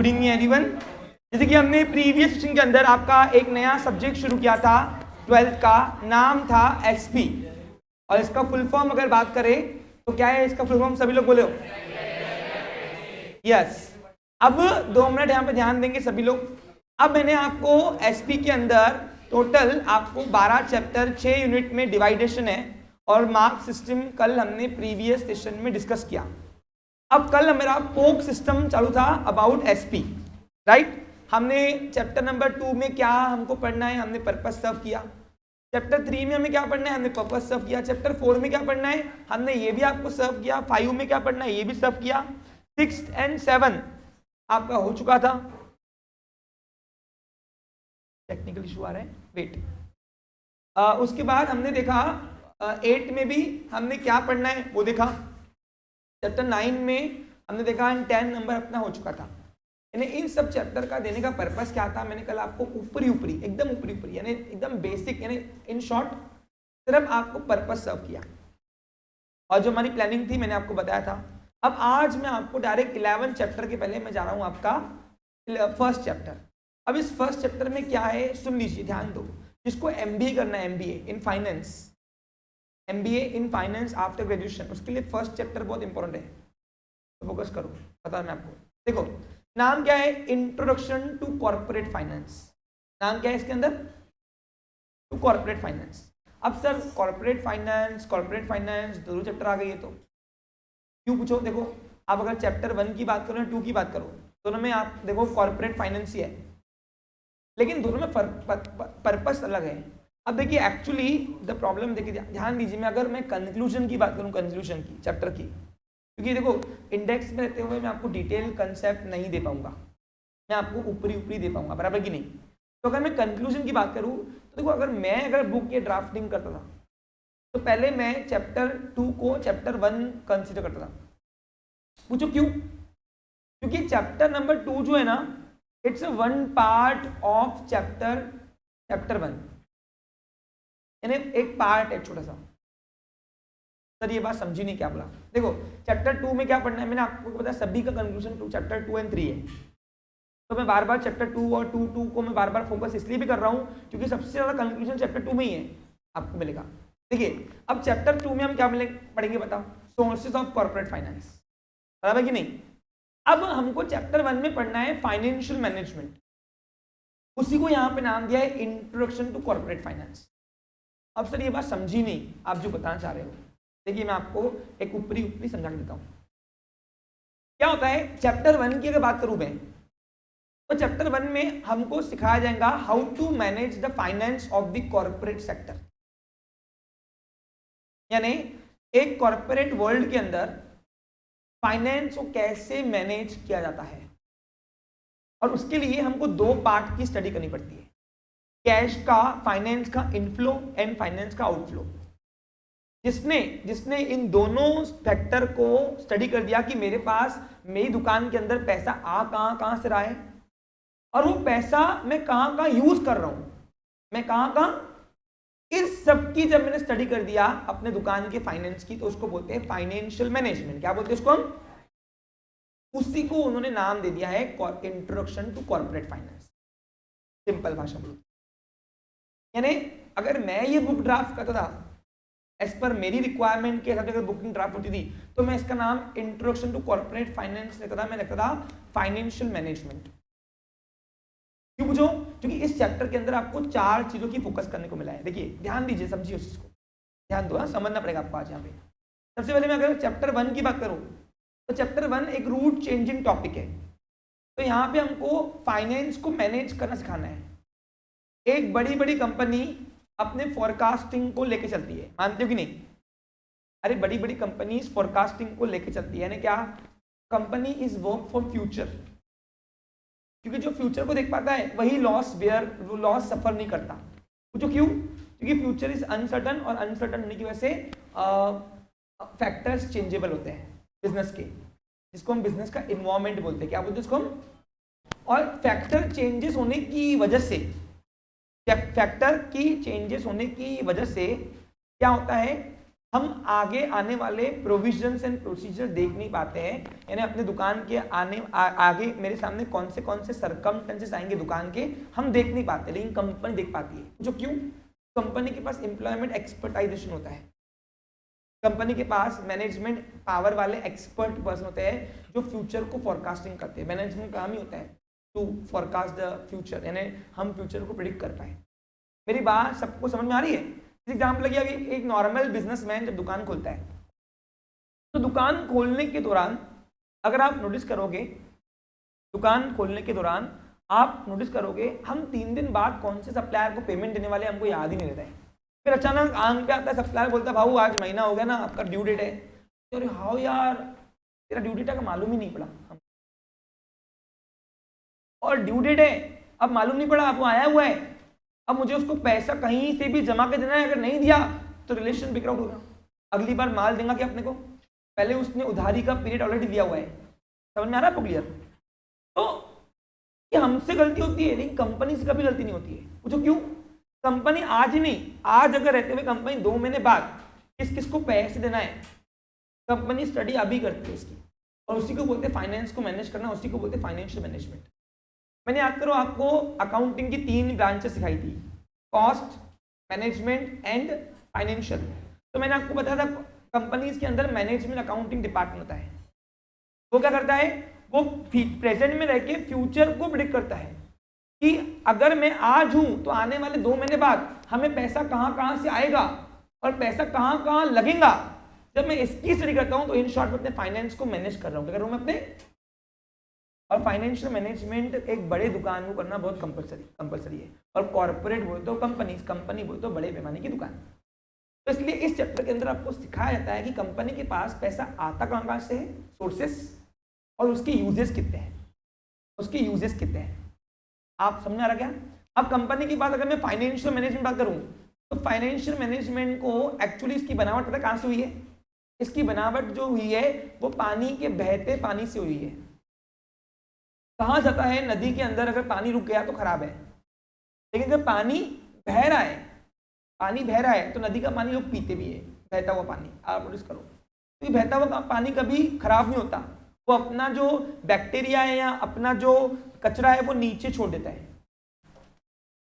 Evening everyone. जैसे कि हमने प्रीवियस सेशन के अंदर आपका एक नया सब्जेक्ट शुरू किया था 12th का, नाम था एसपी, और इसका फुल फॉर्म अगर बात करें तो क्या है इसका फुल फॉर्म, सभी लोग बोले यस। अब 2 मिनट यहाँ पे ध्यान देंगे सभी लोग। अब मैंने आपको एसपी के अंदर टोटल आपको 12 चैप्टर 6 यूनिट में डिवाइडेशन है और मार्क सिस्टम कल हमने प्रीवियस सेशन में डिस्कस किया। अब कल मेरा पोक सिस्टम चालू था अबाउट एसपी, राइट। हमने चैप्टर नंबर 2 में क्या हमको पढ़ना है, हमने पर्पस सर्व किया। चैप्टर 3 में हमें क्या पढ़ना है, हमने पर्पस सर्व किया। चैप्टर 4 में क्या पढ़ना है, हमने ये भी आपको सर्व किया। 5 में क्या पढ़ना है, ये भी सर्व किया। 6 एंड 7 आपका हो चुका था। टेक्निकल इशू आ रहा है, वेट। उसके बाद हमने देखा 8 में भी हमने क्या पढ़ना है वो देखा। चैप्टर 9 में हमने देखा 10 नंबर अपना हो चुका था। यानी इन सब चैप्टर का देने का पर्पस क्या था, मैंने कल आपको ऊपरी एकदम ऊपरी यानी एकदम बेसिक, यानी इन शॉर्ट सिर्फ आपको पर्पस सर्व किया और जो हमारी प्लानिंग थी मैंने आपको बताया था। अब आज मैं आपको डायरेक्ट 11 चैप्टर के पहले मैं जा रहा हूं आपका फर्स्ट चैप्टर। अब इस फर्स्ट चैप्टर में क्या है सुन लीजिए, ध्यान दो। जिसको एमबीए करना है, MBA in finance, MBA in finance after graduation, उसके लिए फर्स्ट चैप्टर बहुत इंपॉर्टेंट है, तो फोकस करो। पता मैं आपको, देखो नाम क्या है, इंट्रोडक्शन टू कॉर्पोरेट फाइनेंस। नाम क्या है इसके अंदर, टू कॉर्पोरेट फाइनेंस। अब सर कॉर्पोरेट फाइनेंस दोनों चैप्टर आ गई है तो क्यों पूछो। देखो आप अगर चैप्टर 1 की बात करो या 2 की बात करो, दोनों में आप देखो कॉर्पोरेट फाइनेंस ही है, लेकिन दोनों में पर्पस अलग है। अब देखिए एक्चुअली द प्रॉब्लम, देखिए ध्यान दीजिए, मैं अगर मैं कंक्लूजन की बात करूं, कंक्लूजन की चैप्टर की, क्योंकि देखो इंडेक्स में रहते हुए मैं आपको डिटेल कंसेप्ट नहीं दे पाऊंगा, मैं आपको ऊपरी दे पाऊंगा, बराबर कि नहीं। तो अगर मैं कंक्लूजन की बात करूं तो देखो अगर बुक की ड्राफ्टिंग करता था तो पहले मैं चैप्टर 2 को चैप्टर 1 कंसिडर करता था। पूछो क्यों, क्योंकि चैप्टर नंबर 2 जो है ना, it's one part of chapter 1, यानी एक पार्ट है छोटा सा। सर ये बात समझी नहीं, क्या बोला। देखो चैप्टर 2 में क्या पढ़ना है, मैंने आपको बताया सभी का कंक्लूजन टू चैप्टर 2 एंड 3 है, तो मैं बार बार चैप्टर 2 और 2 को मैं बार बार फोकस इसलिए भी कर रहा हूँ क्योंकि सबसे ज्यादा कंक्लूजन चैप्टर 2 में ही है, आपको मिलेगा। देखिए अब चैप्टर 2 में हम क्या पढ़ेंगे बताओ, सोर्सेज ऑफ कॉर्पोरेट फाइनेंस, बराबर कि नहीं। अब हमको चैप्टर 1 में पढ़ना है फाइनेंशियल मैनेजमेंट, उसी को यहाँ पे नाम दिया है इंट्रोडक्शन टू कॉर्पोरेट फाइनेंस। अब सर ये बात समझी नहीं आप जो बताना चाह रहे हो, देखिए मैं आपको एक ऊपरी समझा के देता हूं। क्या होता है चैप्टर 1 की अगर बात करूं मैं, तो चैप्टर 1 में हमको सिखाया जाएगा how to manage the finance of the corporate sector, यानी एक कॉर्पोरेट वर्ल्ड के अंदर फाइनेंस को कैसे मैनेज किया जाता है। और उसके लिए हमको 2 पार्ट की स्टडी करनी पड़ती है, कैश का, फाइनेंस का इनफ्लो एंड फाइनेंस का आउटफ्लो। जिसने इन दोनों फैक्टर को स्टडी कर दिया कि मेरे पास मेरी दुकान के अंदर पैसा कहां से रहा है और वो पैसा मैं कहां यूज कर रहा हूं, मैं कहां, इस सब की जब मैंने स्टडी कर दिया अपने दुकान के फाइनेंस की, तो उसको बोलते हैं फाइनेंशियल मैनेजमेंट। क्या बोलते हैं उसको हम, उसी को उन्होंने नाम दे दिया है introduction to corporate finance, simple भाषा में। यानी अगर मैं ये बुक ड्राफ्ट करता था एज पर मेरी रिक्वायरमेंट के हिसाब से, अगर बुकिंग ड्राफ्ट होती थी तो मैं इसका नाम इंट्रोडक्शन टू कॉर्पोरेट फाइनेंस लिखता था, मैं लिखता था फाइनेंशियल मैनेजमेंट। क्यों पूछो, क्योंकि इस चैप्टर के अंदर आपको 4 चीजों की फोकस करने को मिला है। देखिए ध्यान दीजिए, समझिए उस चीज को, ध्यान दो, समझना पड़ेगा आपको आज यहाँ पे। सबसे पहले मैं अगर चैप्टर 1 की बात करूं तो चैप्टर 1 एक रूट चेंजिंग टॉपिक है, तो यहाँ पे हमको फाइनेंस को मैनेज करना सिखाना है। एक बड़ी कंपनी अपने फोरकास्टिंग को लेके चलती है, मानते हो कि नहीं। अरे बड़ी कंपनीज फोरकास्टिंग को लेके चलती है, यानी क्या, company is work for future, क्योंकि जो फ्यूचर को देख पाता है वही लॉस सफर नहीं करता। पूछो क्यों, क्योंकि फ्यूचर इज अनसर्टन, और अनसर्टन होने की वजह से फैक्टर्स चेंजेबल होते हैं बिजनेस के, जिसको हम बिजनेस का इन्वायरमेंट बोलते हैं। क्या बोलते हैं इसको हम, और फैक्टर चेंजेस होने की वजह से, फैक्टर की चेंजेस होने की वजह से क्या होता है हम आगे आने वाले प्रोविजंस एंड प्रोसीजर देख नहीं पाते हैं, यानी अपने दुकान के आगे मेरे सामने कौन से सरकमस्टेंसेस आएंगे दुकान के, हम देख नहीं पाते, लेकिन कंपनी देख पाती है। जो क्यों? कंपनी के पास एम्प्लॉयमेंट एक्सपर्टाइजेशन होता है, कंपनी के पास मैनेजमेंट पावर वाले एक्सपर्ट पर्सन होते हैं जो फ्यूचर को फॉरकास्टिंग करते हैं। मैनेजमेंट काम ही होता है टू फॉरकास्ट द फ्यूचर, यानी हम फ्यूचर को प्रिडिक्ट कर पाए। मेरी बात सबको समझ में आ रही है? एग्जाम्पल लगी, अभी एक नॉर्मल बिजनेसमैन जब दुकान खोलता है तो दुकान खोलने के दौरान अगर आप नोटिस करोगे, दुकान खोलने के दौरान आप नोटिस करोगे हम 3 दिन बाद कौन से सप्लायर को पेमेंट देने वाले हमको याद ही नहीं रहता है। फिर अचानक आंख पे आता है, सप्लायर बोलता है भाऊ आज महीना हो गया ना, आपका ड्यू डेट है। अरे हाँ यार, तेरा ड्यू डेट का मालूम ही नहीं पड़ा, और ड्यू डेट है अब मालूम नहीं पड़ा, अब वो आया हुआ है, अब मुझे उसको पैसा कहीं से भी जमा के देना है, अगर नहीं दिया तो रिलेशन बिक आउट होगा। अगली बार माल देगा कि अपने को, पहले उसने उधारी का पीरियड ऑलरेडी दिया हुआ है। समझ में आ रहा है आपको क्लियर? तो ये हमसे गलती होती है, लेकिन कंपनी से कभी गलती नहीं होती है। पूछो क्यों? कंपनी आज ही नहीं, आज अगर रहते हुए कंपनी 2 महीने बाद किस किस को पैसे देना है, कंपनी स्टडी अभी करती है इसकी, और उसी को बोलते हैं फाइनेंस को मैनेज करना, उसी को बोलते हैं फाइनेंशियल मैनेजमेंट। मैंने याद करो आपको अकाउंटिंग की 3 ब्रांचेस सिखाई थी, कॉस्ट, मैनेजमेंट एंड फाइनेंशियल। तो मैंने आपको बताया था कंपनीज के अंदर मैनेजमेंट अकाउंटिंग डिपार्टमेंट होता है। वो क्या करता है? वो प्रेजेंट में रह के फ्यूचर को प्रिडिक्ट करता है कि अगर मैं आज हूं तो आने वाले 2 महीने बाद हमें पैसा कहां से आएगा और पैसा कहां लगेगा। जब मैं इसकी स्टडी करता हूं तो इन शॉर्ट में अपने फाइनेंस को मैनेज कर रहा हूं, कर रहा हूं मैं अपने। और फाइनेंशियल मैनेजमेंट एक बड़े दुकान को करना बहुत कंपलसरी है, और कॉर्पोरेट बोले तो कंपनी बोले तो बड़े पैमाने की दुकान। तो इसलिए इस चैप्टर के अंदर आपको सिखाया जाता है कि कंपनी के पास पैसा आता कहां से है, सोर्सेस, और उसके यूजेस कितने हैं, आप समझ आ रहा क्या? अब कंपनी की बात अगर मैं फाइनेंशियल मैनेजमेंट बात करूं तो फाइनेंशियल मैनेजमेंट को एक्चुअली इसकी बनावट पता कहां से हुई है? इसकी बनावट जो हुई है वो पानी के बहते पानी से हुई है। कहा जाता है नदी के अंदर अगर पानी रुक गया तो खराब है, लेकिन अगर पानी बह रहा है तो नदी का पानी लोग पीते भी है, बहता हुआ पानी। आप नोटिस करो, तो बहता हुआ पानी कभी खराब नहीं होता, वो अपना जो बैक्टीरिया है या अपना जो कचरा है वो नीचे छोड़ देता है।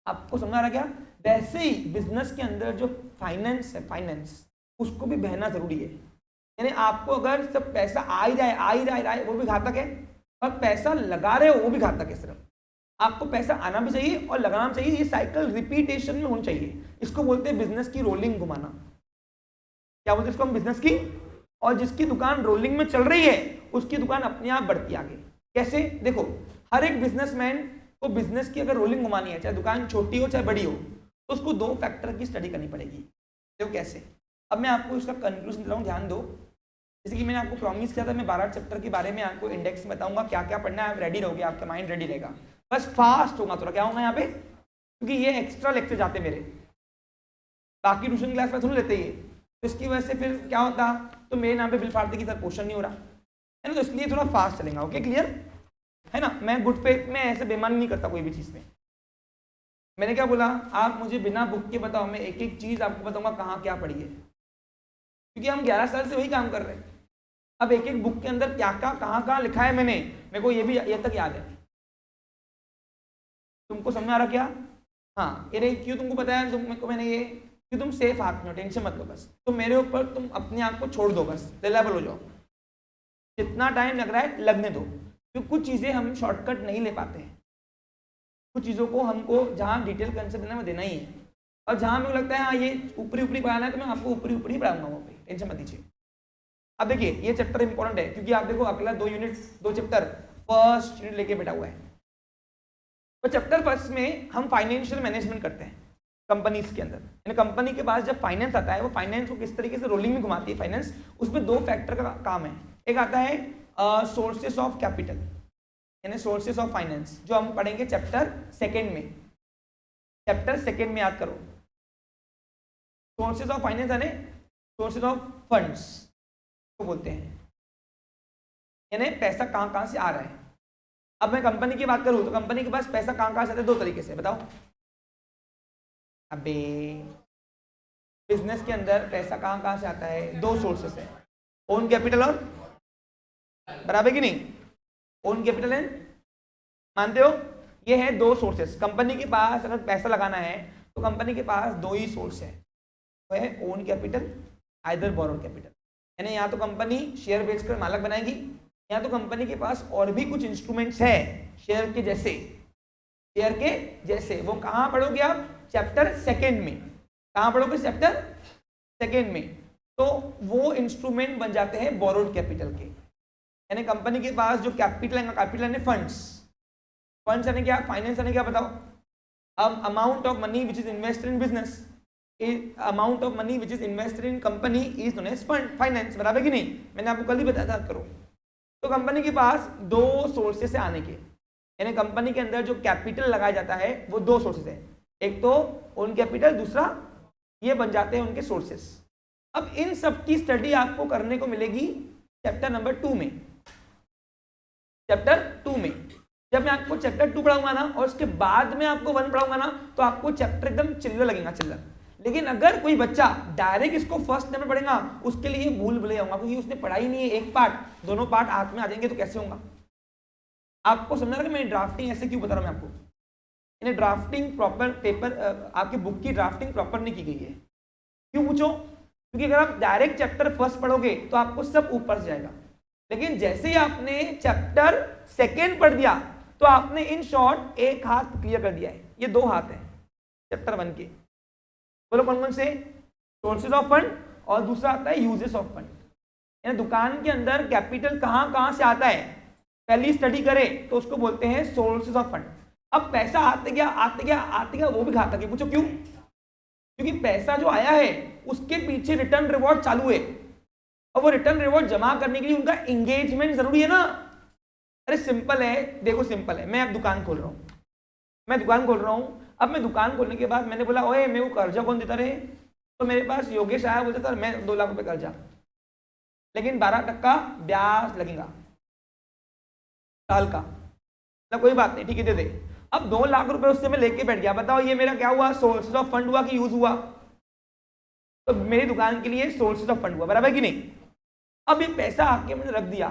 आपको समझ आ रहा क्या? वैसे ही बिजनेस के अंदर जो फाइनेंस है, फाइनेंस उसको भी बहना जरूरी है। यानी आपको अगर सब पैसा आ ही रहा है वो भी घातक है, और पैसा लगा रहे हो वो भी घातक है। सिर्फ आपको पैसा आना भी चाहिए और लगाना चाहिए, ये साइकिल रिपीटेशन में होनी चाहिए। इसको बोलते हैं बिजनेस की रोलिंग घुमाना। क्या बोलते हैं इसको हम? बिजनेस की। और जिसकी दुकान रोलिंग में चल रही है उसकी दुकान अपने आप बढ़ती आगे। कैसे? देखो, हर एक बिजनेसमैन को बिजनेस की अगर रोलिंग घुमानी है, चाहे दुकान छोटी हो चाहे बड़ी हो, तो उसको 2 फैक्टर की स्टडी करनी पड़ेगी। देखो कैसे। अब मैं आपको इसका कंक्लूजन दे रहा हूँ, ध्यान दो। जैसे कि मैंने आपको प्रॉमिस किया था मैं 12 चैप्टर के बारे में आपको इंडेक्स में बताऊंगा, क्या क्या पढ़ना है। आप रेडी रहोगे, आपका माइंड रेडी रहेगा, बस फास्ट होगा थोड़ा। क्या होगा यहाँ पे? क्योंकि ये एक्स्ट्रा लेक्चर जाते मेरे, बाकी ट्यूशन क्लास में सुन लेते ही, तो इसकी वजह से फिर क्या होता, तो मेरे नाम पे बिल फाड़ते कि सर क्वेश्चन नहीं हो रहा है ना, तो इसलिए थोड़ा फास्ट चलेगा। ओके, क्लियर है ना? मैं गुड फेथ में ऐसे बेईमानी नहीं करता कोई भी चीज़ में। मैंने क्या बोला, आप मुझे बिना बुक के बताओ, मैं एक एक चीज़ आपको बताऊंगा कहाँ क्या पढ़ी है, क्योंकि हम 11 साल से वही काम कर रहे हैं। अब एक एक बुक के अंदर क्या क्या कहाँ लिखा है मैंने, मेरे को ये भी ये तक याद है। तुमको समझ आ रहा क्या? हाँ, ये क्यों तुमको बताया तुमको मैंने ये, कि तुम सेफ हाथ में हो, टेंशन मत लो, बस तो मेरे ऊपर तुम अपने आप को छोड़ दो, बस रिलायबल हो जाओ। जितना टाइम लग रहा है लगने दो, क्योंकि कुछ चीज़ें हम शॉर्टकट नहीं ले पाते हैं। कुछ चीज़ों को हमको जहाँ डिटेल कंसेप्ट देना है वो देना ही है, और जहाँ मेरे को लगता है हाँ ये ऊपरी पढ़ाना है तो मैं आपको ऊपरी ही पढ़ाऊंगा, वहाँ पे टेंशन मत दीजिए। अब देखिए ये चैप्टर इंपॉर्टेंट है, क्योंकि आप देखो अगला 2 यूनिट 2 चैप्टर फर्स्ट यूनिट लेके बैठा हुआ है। तो चैप्टर फर्स्ट में हम फाइनेंशियल मैनेजमेंट करते हैं कंपनीज के अंदर। यानी कंपनी के पास जब फाइनेंस आता है, वो फाइनेंस को किस तरीके से रोलिंग में घुमाती है फाइनेंस, उसमें 2 फैक्टर का काम है। एक आता है सोर्सेस ऑफ कैपिटल, यानी सोर्सेस ऑफ फाइनेंस, जो हम पढ़ेंगे चैप्टर सेकेंड में। चैप्टर सेकेंड में याद करो, सोर्सेस ऑफ फाइनेंस यानी सोर्सेस ऑफ फंड्स को बोलते हैं, यानी पैसा कहाँ से आ रहा है। अब मैं कंपनी की बात करूं तो कंपनी के पास पैसा कहाँ से आता है? 2 तरीके से, बताओ। अबे बिजनेस के अंदर पैसा कहाँ कहाँ से आता है? दो सोर्सेस है, ओन कैपिटल और, बराबर कि नहीं, ओन कैपिटल एंड, मानते हो? ये है दो सोर्सेस। कंपनी के पास अगर पैसा लगाना है तो कंपनी के पास दो ही सोर्स है, वो है own capital, either borrowed capital. यानी या तो कंपनी शेयर बेचकर मालक बनाएगी, या तो कंपनी के पास और भी कुछ इंस्ट्रूमेंट्स है शेयर के जैसे, शेयर के जैसे। वो कहाँ पढ़ोगे आप? चैप्टर सेकेंड में। कहाँ पढ़ोगे? चैप्टर सेकेंड में। तो वो इंस्ट्रूमेंट बन जाते हैं बोरोड कैपिटल के। यानी कंपनी के पास जो कैपिटल है, कैपिटल यानी फंड्स, फंड्स यानी क्या? फाइनेंस यानी क्या बताओ? अब amount of money which is invested in business, amount of money which is invested in company is known as fund, finance, बराबर कि नहीं? मैंने आपको कल ही बताया था, करो। तो कंपनी के पास दो सोर्सेस है आने के, यानी कंपनी के अंदर जो कैपिटल लगाया जाता है वो दो सोर्सेस है, एक तो ओन कैपिटल, दूसरा ये बन जाते हैं उनके सोर्सेस। अब इन सब की स्टडी आपको करने को मिलेगी चैप्टर नंबर 2 में। चैप्टर 2 में जब मैं आपको चैप्टर 2 पढ़ाऊंगा ना और उसके बाद में आपको 1 पढ़ाऊंगा ना, तो आपको चैप्टर एकदम चिल्लर लगेगा, चिल्लर। लेकिन अगर कोई बच्चा डायरेक्ट इसको फर्स्ट नंबर पढ़ेगा, उसके लिए भूल भुले होगा, क्योंकि उसने पढ़ाई नहीं है एक पार्ट, दोनों पार्ट हाथ में आ जाएंगे तो कैसे होगा? आपको समझ रहा है मैं ड्राफ्टिंग ऐसे क्यों बता रहा हूं मैं आपको? यानी ड्राफ्टिंग प्रॉपर पेपर, आपके बुक की ड्राफ्टिंग प्रॉपर नहीं की गई है। क्यों पूछो? क्योंकि अगर आप डायरेक्ट चैप्टर फर्स्ट पढ़ोगे तो आपको सब ऊपर से जाएगा, लेकिन जैसे ही आपने चैप्टर सेकेंड पढ़ दिया तो आपने इन शॉर्ट एक हाथ क्लियर कर दिया है। ये दो हाथ है चैप्टर 1 के। बोलो कौन कौन से? सोर्सेज ऑफ फंड और दूसरा आता है यूजेस ऑफ फंड। यानी दुकान के अंदर कैपिटल कहाँ कहाँ से आता है पहली स्टडी करें तो उसको बोलते हैं सोर्सेज ऑफ फंड। अब पैसा आते गया आते गया आते गया, वो भी घातक है। पूछो क्यों? क्योंकि पैसा जो आया है उसके पीछे रिटर्न रिवॉर्ड चालू है, और वो रिटर्न रिवॉर्ड जमा करने के लिए उनका एंगेजमेंट जरूरी है ना। अरे सिंपल है, देखो सिंपल है। मैं अब दुकान खोल रहा हूँ, मैं दुकान खोल रहा हूँ। अब मैं दुकान खोलने के बाद मैंने बोला ओए मेरे को कर्जा कौन देता रहे? तो मेरे पास योगेश आया, बोलता था मैं 2 लाख रुपए कर्जा, लेकिन 12% ब्याज लगेगा साल का। ना कोई बात नहीं, ठीक है दे दे। अब 2 लाख रुपए उससे मैं लेके बैठ गया। बताओ ये मेरा क्या हुआ? सोर्सेज ऑफ फंड हुआ कि यूज हुआ? तो मेरी दुकान के लिए सोर्सेज ऑफ फंड हुआ, बराबर कि नहीं? अब ये पैसा आके मैंने रख दिया,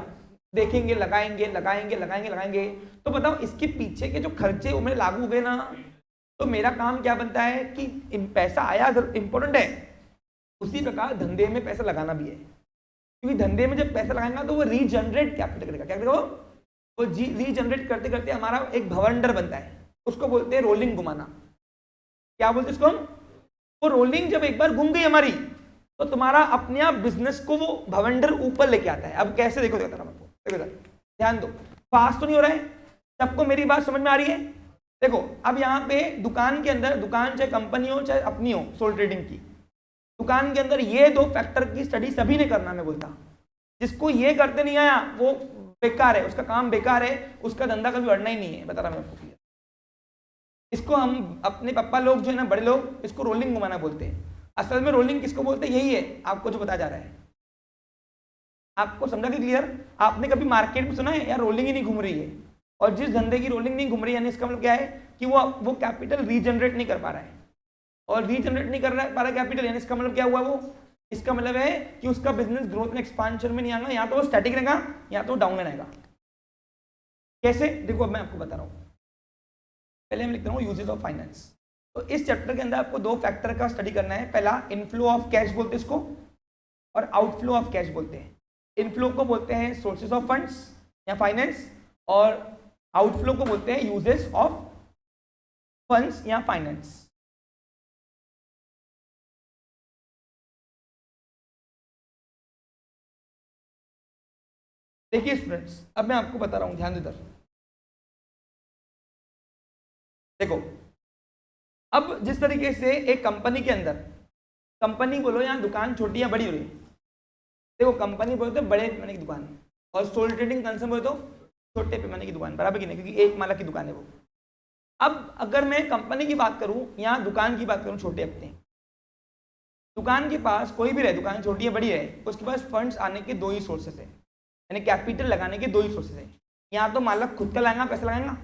देखेंगे लगाएंगे लगाएंगे लगाएंगे लगाएंगे, तो बताओ इसके पीछे के जो खर्चे वो मेरे लागू हुए ना। तो मेरा काम क्या बनता है कि पैसा आया इंपॉर्टेंट है, उसी प्रकार धंधे में पैसा लगाना भी है। क्योंकि धंधे में जब पैसा लगाएंगा तो वो रीजनरेट कैपिटल करेगा। क्या करेगा वो रीजनरेट करते करते हमारा एक भवंडर बनता है, उसको बोलते हैं रोलिंग घुमाना। क्या बोलते हैं उसको हम? वो रोलिंग जब एक बार घूम गई हमारी तो तुम्हारा अपने आप बिजनेस को वो भवंडर ऊपर लेके आता है। अब कैसे? देखो ध्यान दो, फास्ट तो नहीं हो रहा है, सबको मेरी बात समझ में आ रही है? देखो अब यहाँ पे दुकान के अंदर, दुकान चाहे कंपनी हो चाहे अपनी हो, सोल ट्रेडिंग की दुकान के अंदर ये 2 फैक्टर की स्टडी सभी ने करना। मैं बोलता जिसको ये करते नहीं आया वो बेकार है, उसका काम बेकार है, उसका धंधा कभी बढ़ना ही नहीं है। बता रहा मैं आपको। इसको हम अपने पापा लोग जो है ना, बड़े लोग, इसको रोलिंग घुमाना बोलते हैं। असल में रोलिंग किसको बोलते हैं? यही है आपको जो बताया जा रहा है। आपको समझा कि क्लियर? आपने कभी मार्केट में सुना है यार रोलिंग ही नहीं घूम रही है? और जिस धंधे की रोलिंग नहीं घूम रही है, यानी इसका मतलब क्या है कि वो कैपिटल रीजनरेट नहीं कर पा रहा है, और रीजनरेट नहीं कर पा रहा कैपिटल, यानी इसका मतलब क्या हुआ? वो इसका मतलब है कि उसका बिजनेस ग्रोथ में, एक्सपांशन में नहीं आएगा, या तो वो स्टैटिक रहेगा या तो डाउन रहेगा। कैसे? देखो अब मैं आपको बता रहा हूँ। पहले मैं लिख रहा हूँ यूजेस ऑफ फाइनेंस। तो इस चैप्टर के अंदर आपको 2 फैक्टर का स्टडी करना है। पहला इनफ्लो ऑफ कैश बोलते हैं इसको, और आउटफ्लो ऑफ कैश बोलते हैं। इनफ्लो को बोलते हैं सोर्सेज ऑफ फंड्स या फाइनेंस, और आउटफ्लो को बोलते हैं यूजेस ऑफ फंड्स या फाइनेंस। देखिए स्टूडेंट्स, अब मैं आपको बता रहा हूं, ध्यान दो। देखो अब जिस तरीके से एक कंपनी के अंदर, कंपनी बोलो या दुकान छोटी या बड़ी हो रही, देखो कंपनी बोलो तो बड़े पैमाने की दुकान, और सोल ट्रेडिंग कंसर्न बोलो तो छोटे पैमाने की दुकान, बराबर की नहीं, क्योंकि एक मालक की दुकान है वो। अब अगर मैं कंपनी की बात करूं या दुकान की बात करूं, छोटे अपने दुकान के पास कोई भी रहे, दुकान छोटी है बड़ी है, उसके पास फंड्स आने के 2 ही सोर्सेस है, यानी कैपिटल लगाने के 2 ही सोर्सेस है। या तो मालक खुद का लगाएगा, पैसा लगाएगा,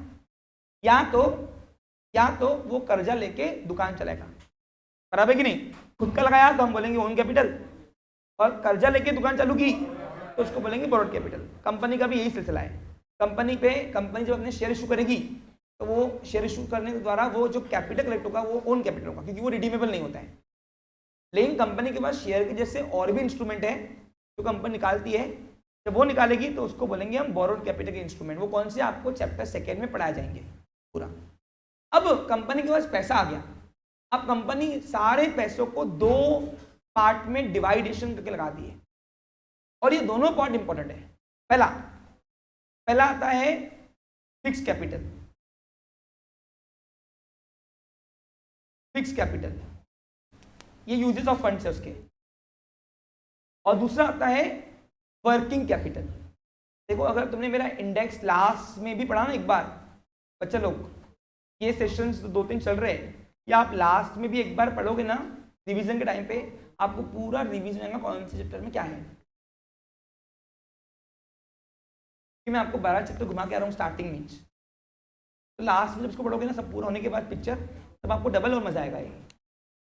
या तो वो कर्जा लेके दुकान चलाएगा, बराबर कि नहीं? खुद का लगाया तो हम बोलेंगे ओन कैपिटल, और कर्जा लेके दुकान चालू की तो उसको बोलेंगे बोरोड कैपिटल। कंपनी का भी यही सिलसिला है। कंपनी जब अपने शेयर इशू करेगी तो वो शेयर इशू करने के द्वारा वो जो कैपिटल कलेक्ट होगा वो ओन कैपिटल होगा, क्योंकि वो रिडीमेबल नहीं होता है। लेकिन कंपनी के पास शेयर के जैसे और भी इंस्ट्रूमेंट है जो कंपनी निकालती है, जब वो निकालेगी तो उसको बोलेंगे हम बोरोड कैपिटल के इंस्ट्रूमेंट। वो कौन से आपको चैप्टर 2 में पढ़ाए जाएंगे पूरा। अब कंपनी के पास पैसा आ गया, अब कंपनी सारे पैसों को 2 पार्ट में डिवाइडेशन करके लगा दिए, और ये दोनों पार्ट इंपॉर्टेंट है। पहला आता है फिक्स कैपिटल। फिक्स कैपिटल ये यूजेस ऑफ फंड्स है उसके, और दूसरा आता है वर्किंग कैपिटल। देखो अगर तुमने मेरा इंडेक्स लास्ट में भी पढ़ा ना एक बार, बच्चे लोग ये सेशंस 2-3 चल रहे हैं, या आप लास्ट में भी एक बार पढ़ोगे ना रिवीजन के टाइम पे, आपको पूरा रिवीजन आएगा कौन से चैप्टर में क्या है। कि मैं आपको 12 चैप्टर घुमा के आ रहा हूँ स्टार्टिंग में, तो लास्ट में जब इसको पढ़ोगे ना सब पूरा होने के बाद पिक्चर, तब आपको डबल और मजा आएगा ये,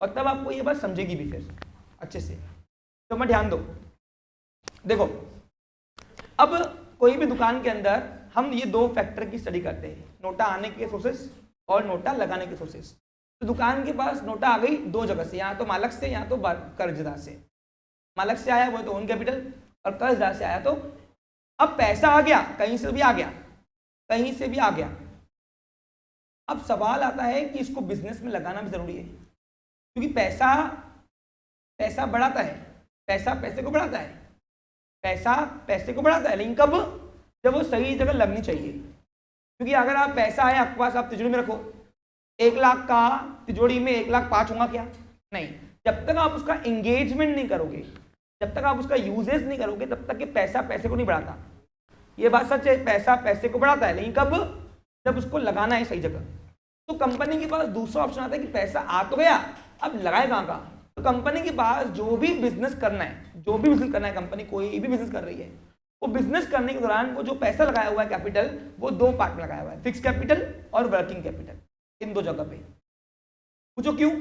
और तब आपको ये बात समझेगी भी फिर अच्छे से। तो मैं ध्यान दो, देखो अब कोई भी दुकान के अंदर हम ये 2 फैक्टर की स्टडी करते हैं, नोटा आने के सोर्सेस और नोटा लगाने के सोर्सेस। तो दुकान के पास नोटा आ गई 2 जगह से, यहाँ तो मालक से, यहाँ तो कर्जदार से। मालक से आया वो तो ओन कैपिटल, और कर्जदार से आया तो अब पैसा आ गया, कहीं से भी आ गया, कहीं से भी आ गया। अब सवाल आता है कि इसको बिजनेस में लगाना भी जरूरी है, क्योंकि पैसा बढ़ाता है, पैसा पैसे को बढ़ाता है, पैसा पैसे को बढ़ाता है, लेकिन कब? जब वो सही जगह लगनी चाहिए। क्योंकि अगर आप पैसा है आपके पास, आप तिजोरी में रखो, 1 लाख का तिजोरी में 1,05,000 होगा क्या? नहीं। जब तक आप उसका एंगेजमेंट नहीं करोगे, जब तक आप उसका यूजेस नहीं करोगे, तब तक कि पैसा पैसे को नहीं बढ़ाता। ये बात सच है, पैसा पैसे को बढ़ाता है, लेकिन कब? जब उसको लगाना है सही जगह। तो कंपनी के पास दूसरा ऑप्शन आता है कि पैसा आ तो गया, अब लगाए कहाँ का? तो कंपनी के पास जो भी बिजनेस करना है, कंपनी कोई भी बिजनेस कर रही है, वो बिजनेस करने के दौरान वो जो पैसा लगाया हुआ है कैपिटल, वो 2 पार्ट में लगाया हुआ है, फिक्स कैपिटल और वर्किंग कैपिटल। इन 2 जगह पे पूछो क्यों?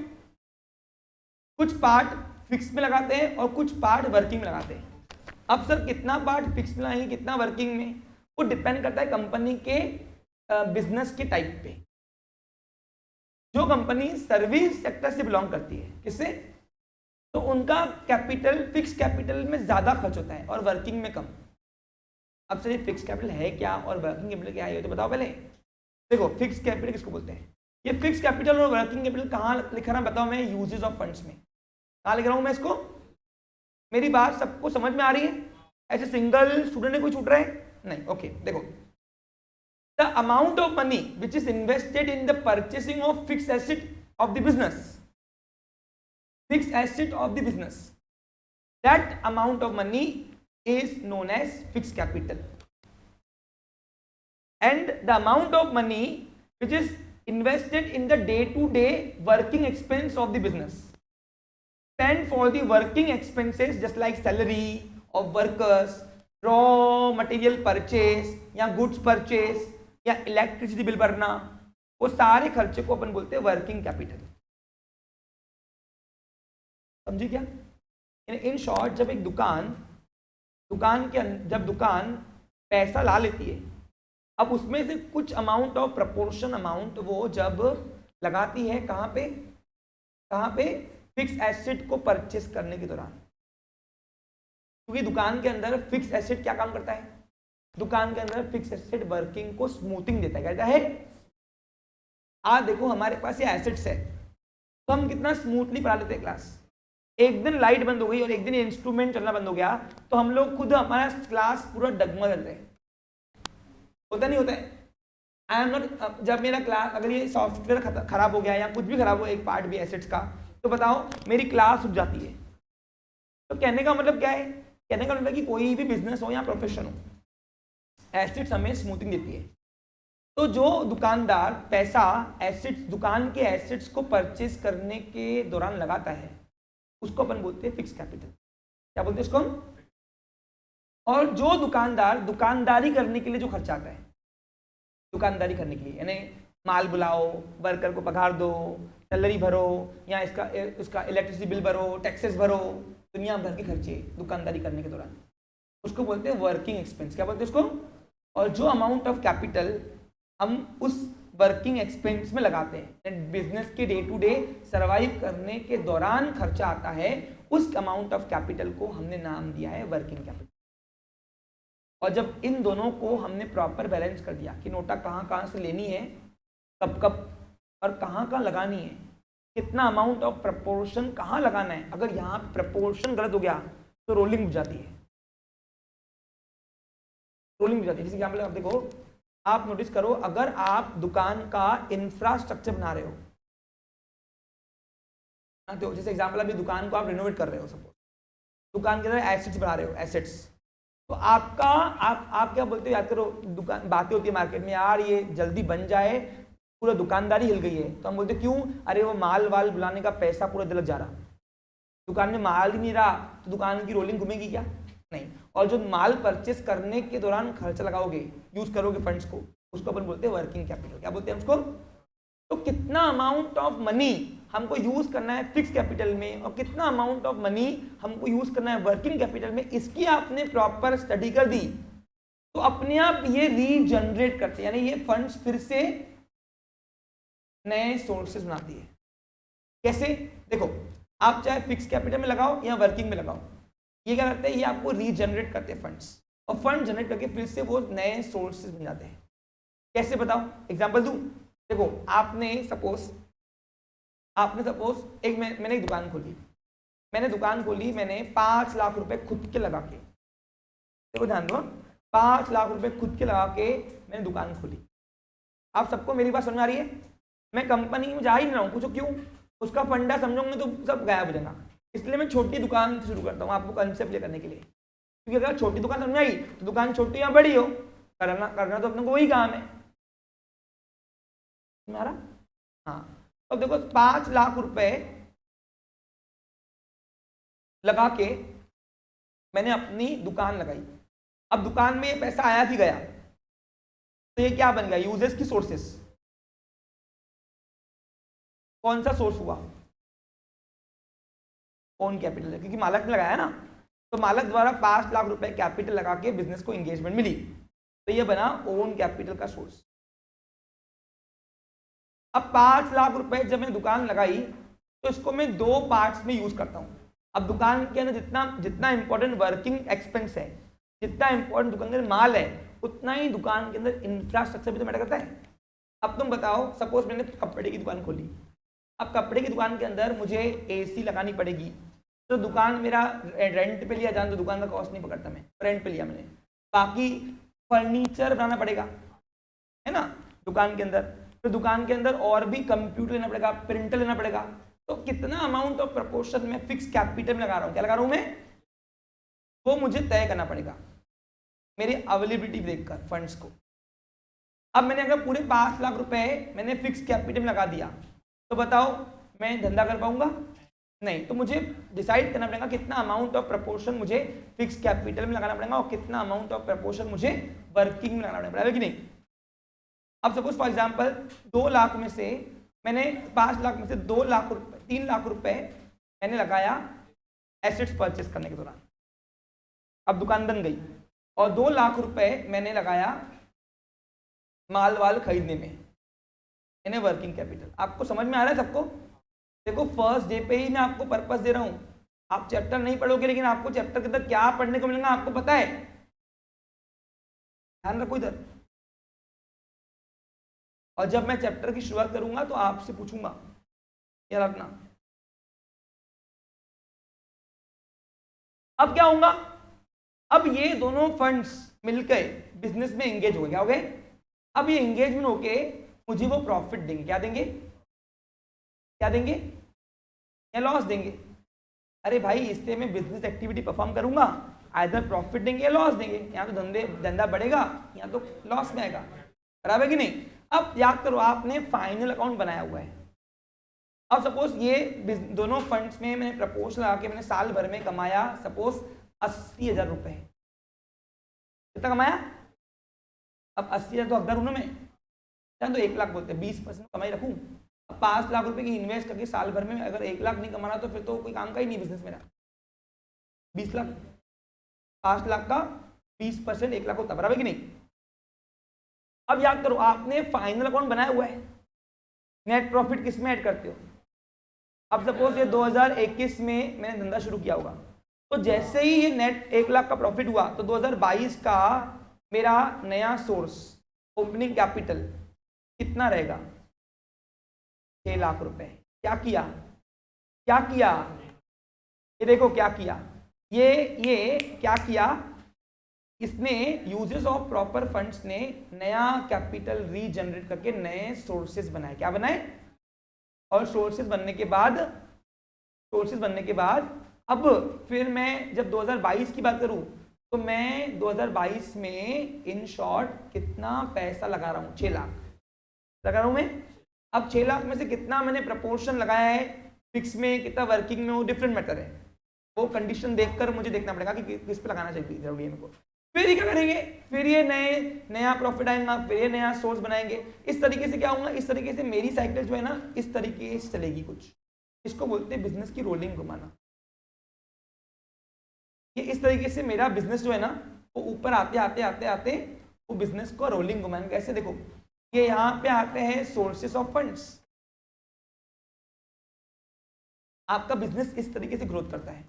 कुछ पार्ट फिक्स में लगाते हैं और कुछ पार्ट वर्किंग में लगाते हैं। अब सर कितना पार्ट फिक्स में लगाएंगे, कितना वर्किंग में, वो डिपेंड करता है कंपनी के बिजनेस के टाइप पे। जो कंपनी सर्विस सेक्टर से बिलोंग करती है, किससे? तो उनका कैपिटल फिक्स कैपिटल में ज्यादा खर्च होता है और वर्किंग में कम। अब सर ये फिक्स कैपिटल है क्या और वर्किंग कैपिटल क्या है, तो बताओ पहले। देखो फिक्स कैपिटल किसको बोलते हैं? ये फिक्स कैपिटल और वर्किंग कैपिटल कहाँ लिख रहा हूँ बताओ मैं? यूजेस ऑफ फंड्स में। कहाँ लिख रहा हूँ मैं इसको? मेरी बात सबको समझ में आ रही है? ऐसे सिंगल स्टूडेंट ने कोई छूट रहा है? नहीं। ओके देखो, the amount of money which is invested in the purchasing of fix asset of the business, fix asset of the business, that amount of money is known as fixed capital, and the amount of money which is invested in the day-to-day working expense of the business, spent for the working expenses just like salary of workers, raw material purchase या goods purchase या electricity bill भरना, वो सारे खर्चे को अपन बोलते हैं working capital. समझी क्या? इन शॉर्ट, जब एक जब दुकान पैसा ला लेती है, अब उसमें से कुछ अमाउंट ऑफ प्रपोर्शन अमाउंट वो जब लगाती है कहाँ पे? फिक्स एसेट को परचेस करने के दौरान। क्योंकि दुकान के अंदर फिक्स एसेट क्या काम करता है? दुकान के अंदर फिक्स एसेट वर्किंग को स्मूथिंग देता है। कहता है आज देखो हमारे पास ये एसेट्स है, तो हम कितना स्मूथली पढ़ा लेते हैं क्लास। एक दिन लाइट बंद हो गई और एक दिन इंस्ट्रूमेंट चलना बंद हो गया, तो हम लोग खुद हमारा क्लास पूरा डगमग चल रहा है। होता नहीं होता है? आई एम नॉट, जब मेरा क्लास अगर ये सॉफ्टवेयर खराब हो गया या कुछ भी खराब हो, एक पार्ट भी एसेट्स का, तो बताओ मेरी क्लास रुक जाती है। तो कहने का मतलब क्या है? कहने का मतलब कि कोई भी बिजनेस हो या प्रोफेशन हो, एसेट्स हमें स्मूथिंग देती है। तो जो दुकानदार पैसा दुकान के एसेट्स को परचेज करने के दौरान लगाता है, उसको अपन बोलते हैं फिक्स कैपिटल। क्या बोलते हैं उसको? और जो दुकानदार दुकानदारी करने के लिए जो खर्चा आता है, दुकानदारी करने के लिए यानी माल बुलाओ, वर्कर को पगार दो, सैलरी भरो या इसका इलेक्ट्रिसिटी बिल भरो, टैक्सेस भरो, दुनिया भर के खर्चे दुकानदारी करने के दौरान, उसको बोलते हैं वर्किंग एक्सपेंस। क्या बोलते हैं उसको? और जो अमाउंट ऑफ कैपिटल हम उस वर्किंग एक्सपेंस में लगाते हैं, बिजनेस के डे टू डे सर्वाइव करने के दौरान खर्चा आता है, उस अमाउंट ऑफ कैपिटल को हमने नाम दिया है वर्किंग कैपिटल। और जब इन दोनों को हमने प्रॉपर बैलेंस कर दिया कि नोटा कहाँ कहाँ से लेनी है, कब कब और कहाँ कहाँ लगानी है, कितना अमाउंट ऑफ प्रपोर्शन कहाँ लगाना है, अगर यहाँ प्रपोर्शन गलत हो गया तो रोलिंग हो जाती है, रोलिंग हो जाती है। जैसे एग्जाम्पल आप देखो, आप नोटिस करो, अगर आप दुकान का इंफ्रास्ट्रक्चर बना रहे हो, तो जैसे एग्जाम्पल अभी दुकान को आप रिनोवेट कर रहे हो, सपोज दुकान के अंदर एसेट्स बना रहे हो, एसेट्स, तो आपका आप क्या बोलते हो, याद करो, दुकान बातें होती है मार्केट में, यार ये जल्दी बन जाए, पूरा दुकानदारी हिल गई है, तो हम बोलते क्यों? अरे वो माल वाल बुलाने का पैसा पूरा दिलक जा रहा, दुकान में माल ही नहीं रहा तो दुकान की रोलिंग घूमेगी क्या? नहीं। और जो माल परचेस करने के दौरान खर्चा लगाओगे, यूज करोगे फंड्स को, उसको अपन बोलते हैं वर्किंग कैपिटल। क्या बोलते हैं उसको? तो कितना अमाउंट ऑफ मनी हमको यूज करना है फिक्स कैपिटल में और कितना अमाउंट ऑफ मनी हमको यूज करना है वर्किंग कैपिटल में, इसकी आपने प्रॉपर स्टडी कर दी तो अपने आप ये रीजनरेट करते हैं, यानी ये फंड्स फिर से नए सोर्सेज बनाती है। कैसे? देखो, आप चाहे फिक्स कैपिटल में लगाओ या वर्किंग में लगाओ, ये क्या करते हैं, ये आपको रीजनरेट करते हैं फंड्स, और फंड जनरेट करके फिर से वो नए सोर्सेज बन जाते हैं। कैसे बताओ? एग्जांपल दूं? देखो, आपने सपोज मैंने एक दुकान खोली, मैंने 5 लाख रुपए खुद के लगा के, देखो ध्यान दो, 5 लाख रुपए खुद के लगा के मैंने दुकान खोली। आप सबको मेरी बात समझ आ रही है? मैं कंपनी में जा ही नहीं रहा हूँ, पूछो क्यों? उसका फंडा समझोगे तो सब गायब हो जाएगा, इसलिए मैं छोटी दुकान शुरू करता हूँ आपको कंसेप्ट क्लियर करने के लिए, क्योंकि अगर छोटी दुकान समझ आई तो दुकान छोटी या बड़ी हो, करना तो अपने को वही काम है तुम्हारा। हाँ, अब देखो 5 लाख रुपए लगा के मैंने अपनी दुकान लगाई, अब दुकान में ये पैसा आया कि गया, तो ये क्या बन गया? यूजेस की सोर्सेस। कौन सा सोर्स हुआ? ओन कैपिटल है, क्योंकि मालक ने लगाया ना, तो मालक द्वारा 5 लाख रुपए कैपिटल लगा के बिजनेस को एंगेजमेंट मिली, तो ये बना ओन कैपिटल का सोर्स। अब 5 लाख रुपए जब मैंने दुकान लगाई तो इसको मैं 2 पार्ट्स में यूज करता हूं। अब दुकान के अंदर जितना इंपॉर्टेंट वर्किंग एक्सपेंस है, जितना इंपॉर्टेंट दुकान के अंदर माल है, उतना ही दुकान के अंदर इंफ्रास्ट्रक्चर भी तो मैटर करता है। अब तुम बताओ, सपोज मैंने कपड़े की दुकान खोली, अब कपड़े की दुकान के अंदर मुझे एसी लगानी पड़ेगी, तो दुकान मेरा रेंट पे लिया, जान तो दुकान का कॉस्ट नहीं पकड़ता, मैं रेंट पे लिया मैंने। बाकी फर्नीचर बनाना पड़ेगा, है ना, दुकान के अंदर, तो दुकान के अंदर और भी कंप्यूटर लेना पड़ेगा, प्रिंटर लेना पड़ेगा, तो कितना अमाउंट ऑफ प्रपोर्शन में फिक्स कैपिटल में लगा रहा हूँ, क्या लगा रहा हूँ मैं, वो मुझे तय करना पड़ेगा मेरी अवेलेबिलिटी देखकर फंड्स को। अब मैंने अगर पूरे 5 लाख रुपए मैंने फिक्स कैपिटल में लगा दिया, तो बताओ मैं धंधा कर पाऊंगा? नहीं। तो मुझे डिसाइड करना पड़ेगा कितना अमाउंट ऑफ प्रपोर्शन मुझे फिक्स कैपिटल में लगाना पड़ेगा और कितना अमाउंट ऑफ प्रपोर्शन मुझे वर्किंग में लगाना पड़ेगा, कि नहीं? अब सपोज फॉर एग्जांपल 2 लाख में से मैंने 5 लाख में से 2 लाख रुपए 3 लाख रुपए मैंने लगाया एसेट्स परचेस करने के दौरान, अब दुकान बन गई, और 2 लाख रुपए मैंने लगाया माल वाल खरीदने में, यानी वर्किंग कैपिटल। आपको समझ में आ रहा है सबको? देखो, फर्स्ट डे पे ही मैं आपको पर्पस दे रहा हूं, आप चैप्टर नहीं पढ़ोगे लेकिन आपको चैप्टर के अंदर क्या पढ़ने को मिलेगा आपको पता है, ध्यान रखो इधर। और जब मैं चैप्टर की शुरुआत करूंगा तो आपसे पूछूंगा, याद रखना। अब क्या होगा? अब ये दोनों फंड्स मिलकर बिजनेस में एंगेज हो गए, क्या हो गए? अब ये एंगेजमेंट होके मुझे वो प्रॉफिट देंगे, क्या देंगे? क्या देंगे या लॉस देंगे? अरे भाई, इससे मैं बिजनेस एक्टिविटी परफॉर्म करूंगा, आइदर प्रॉफिट देंगे या लॉस देंगे, या तो धंधा बढ़ेगा या तो लॉस में आएगा, बराबर है कि नहीं? अब याद करो, आपने फाइनल अकाउंट बनाया हुआ है। अब सपोज ये दोनों फंड्स में मैंने प्रपोज लगा के मैंने साल भर में कमाया सपोज 80,000 रुपए, कितना कमाया? अब 80,000 तो हकदार हूं ना मैं, तो 1 लाख बोलते हैं, 20% कमाई रखूं, अब 5 लाख रुपए की इन्वेस्ट करके साल भर में अगर 1 लाख नहीं कमाना तो फिर तो कोई काम का ही नहीं बिजनेस मेरा। 20 लाख, 5 लाख का 20% 1 लाख होता, बराबर कि नहीं। अब याद करो, आपने फाइनल अकाउंट बनाया हुआ है, नेट प्रॉफिट किस में ऐड करते हो। अब सपोज ये 2021 में मैंने धंधा शुरू किया होगा, तो जैसे ही ये नेट 1 लाख का प्रॉफिट हुआ तो 2022 का मेरा नया सोर्स ओपनिंग कैपिटल कितना रहेगा, 6 लाख रुपए। क्या किया, क्या किया, ये देखो क्या किया, ये क्या किया, इसने यूजेस ऑफ प्रॉपर फंड्स ने नया कैपिटल रीजनरेट करके नए सोर्सेज बनाए। क्या बनाए, और सोर्सेज बनने के बाद अब फिर मैं जब 2022 की बात करूं तो मैं 2022 में इन शॉर्ट कितना पैसा लगा रहा हूं, 6 लाख लगा रहा हूं मैं। अब 6 लाख में से कितना मैंने प्रपोर्शन लगाया है फिक्स में, कितना वर्किंग में, वो डिफरेंट मैटर है। वो कंडीशन देखकर मुझे देखना पड़ेगा कि किस पे लगाना चाहिए जरूरी है मेरे को। फिर ये क्या करेंगे, फिर ये नया प्रॉफिट आएगा, फिर ये नया सोर्स बनाएंगे। इस तरीके से क्या होगा, इस तरीके से मेरी साइकिल जो है ना इस तरीके से चलेगी कुछ। इसको बोलते हैं बिजनेस की रोलिंग घुमाना। ये इस तरीके से मेरा बिजनेस जो है ना वो ऊपर आते वो बिजनेस को रोलिंग घुमाएंगे। कैसे, देखो ये यहाँ पे आते हैं सोर्सेस ऑफ फंड्स। आपका बिजनेस इस तरीके से ग्रोथ करता है।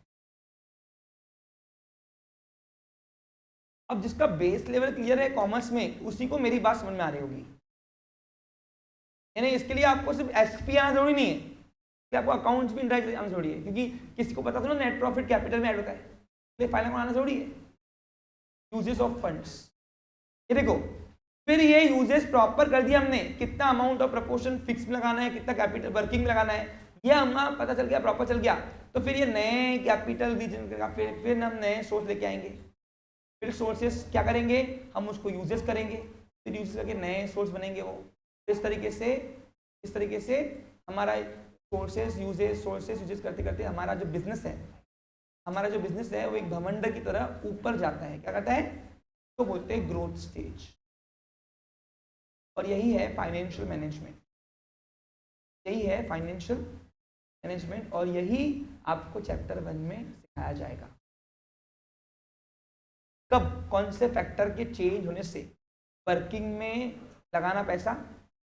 अब जिसका बेस लेवल क्लियर है कॉमर्स में, उसी को मेरी बात समझ में आ रही होगी। यानी इसके लिए आपको सिर्फ एसपी आना जरूरी नहीं है कि आपको अकाउंट्स भी इंडायरेक्ट आना जरूरी है, क्योंकि किसी को पता था ना नेट प्रॉफिट कैपिटल में ऐड होता है, इसलिए फाइनल आना जरूरी है। यूजेस ऑफ फंड्स, ये देखो फिर ये यूजेस प्रॉपर कर दिया हमने, कितना अमाउंट ऑफ प्रपोर्शन फिक्स में लगाना है, कितना कैपिटल वर्किंग में लगाना है, ये हमें पता चल गया, प्रॉपर चल गया। तो फिर ये नए कैपिटल रीजन करेगा, फिर हम नए सोर्स लेके आएंगे। फिर सोर्सेस क्या करेंगे, हम उसको यूजेस करेंगे, फिर यूजेस करके नए सोर्स बनेंगे। वो इस तरीके से हमारा सोर्सेस यूजेस करते करते हमारा जो बिजनेस है वो एक भवंडर की तरह ऊपर जाता है। क्या कहता है, तो बोलते हैं ग्रोथ स्टेज। और यही है फाइनेंशियल मैनेजमेंट, और यही आपको चैप्टर 1 में सिखाया जाएगा। कब, कौन से फैक्टर के चेंज होने से वर्किंग में लगाना पैसा,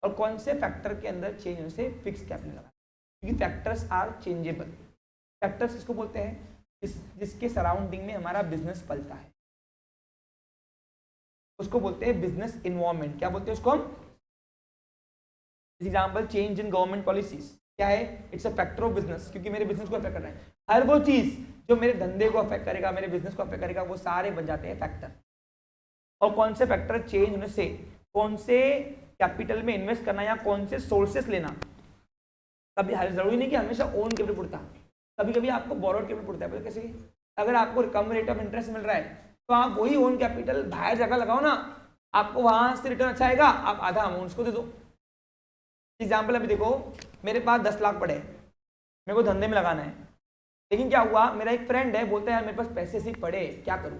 और कौन से फैक्टर के अंदर चेंज होने से फिक्स कैपिटल लगाना, क्योंकि फैक्टर्स आर चेंजेबल। फैक्टर्स किसको बोलते हैं, जिसके सराउंडिंग में हमारा बिजनेस पलता है, उसको बोलते हैं बिजनेस इन्वायरमेंट। क्या बोलते हैं उसको हम, example change in government policies क्या है, it's a factor of business, क्योंकि मेरे बिजनेस को अफेक्ट कर रहा है। हर वो चीज जो मेरे धंधे को अफेक्ट करेगा, मेरे बिजनेस को अफेक्ट करेगा, वो सारे बन जाते हैं फैक्टर। और कौन से फैक्टर चेंज होने से कौन से कैपिटल में इन्वेस्ट करना या कौन से सोर्सेस लेना। कभी जरूरी नहीं कि हमेशा ओन कैपिटल पड़ता, कभी कभी आपको बोरोड कैपिटल पड़ता है। कैसे, अगर आपको कम रेट ऑफ इंटरेस्ट मिल रहा है तो आप वही ओन कैपिटल बाहर जगह लगाओ ना, आपको वहां से रिटर्न अच्छा आएगा, आप आधा अमाउंट को दे दो। एग्जाम्पल अभी देखो, मेरे पास 10 लाख पड़े, मेरे को धंधे में लगाना है, लेकिन क्या हुआ, मेरा एक फ्रेंड है, बोलता है यार मेरे पास पैसे से पड़े, क्या करूं,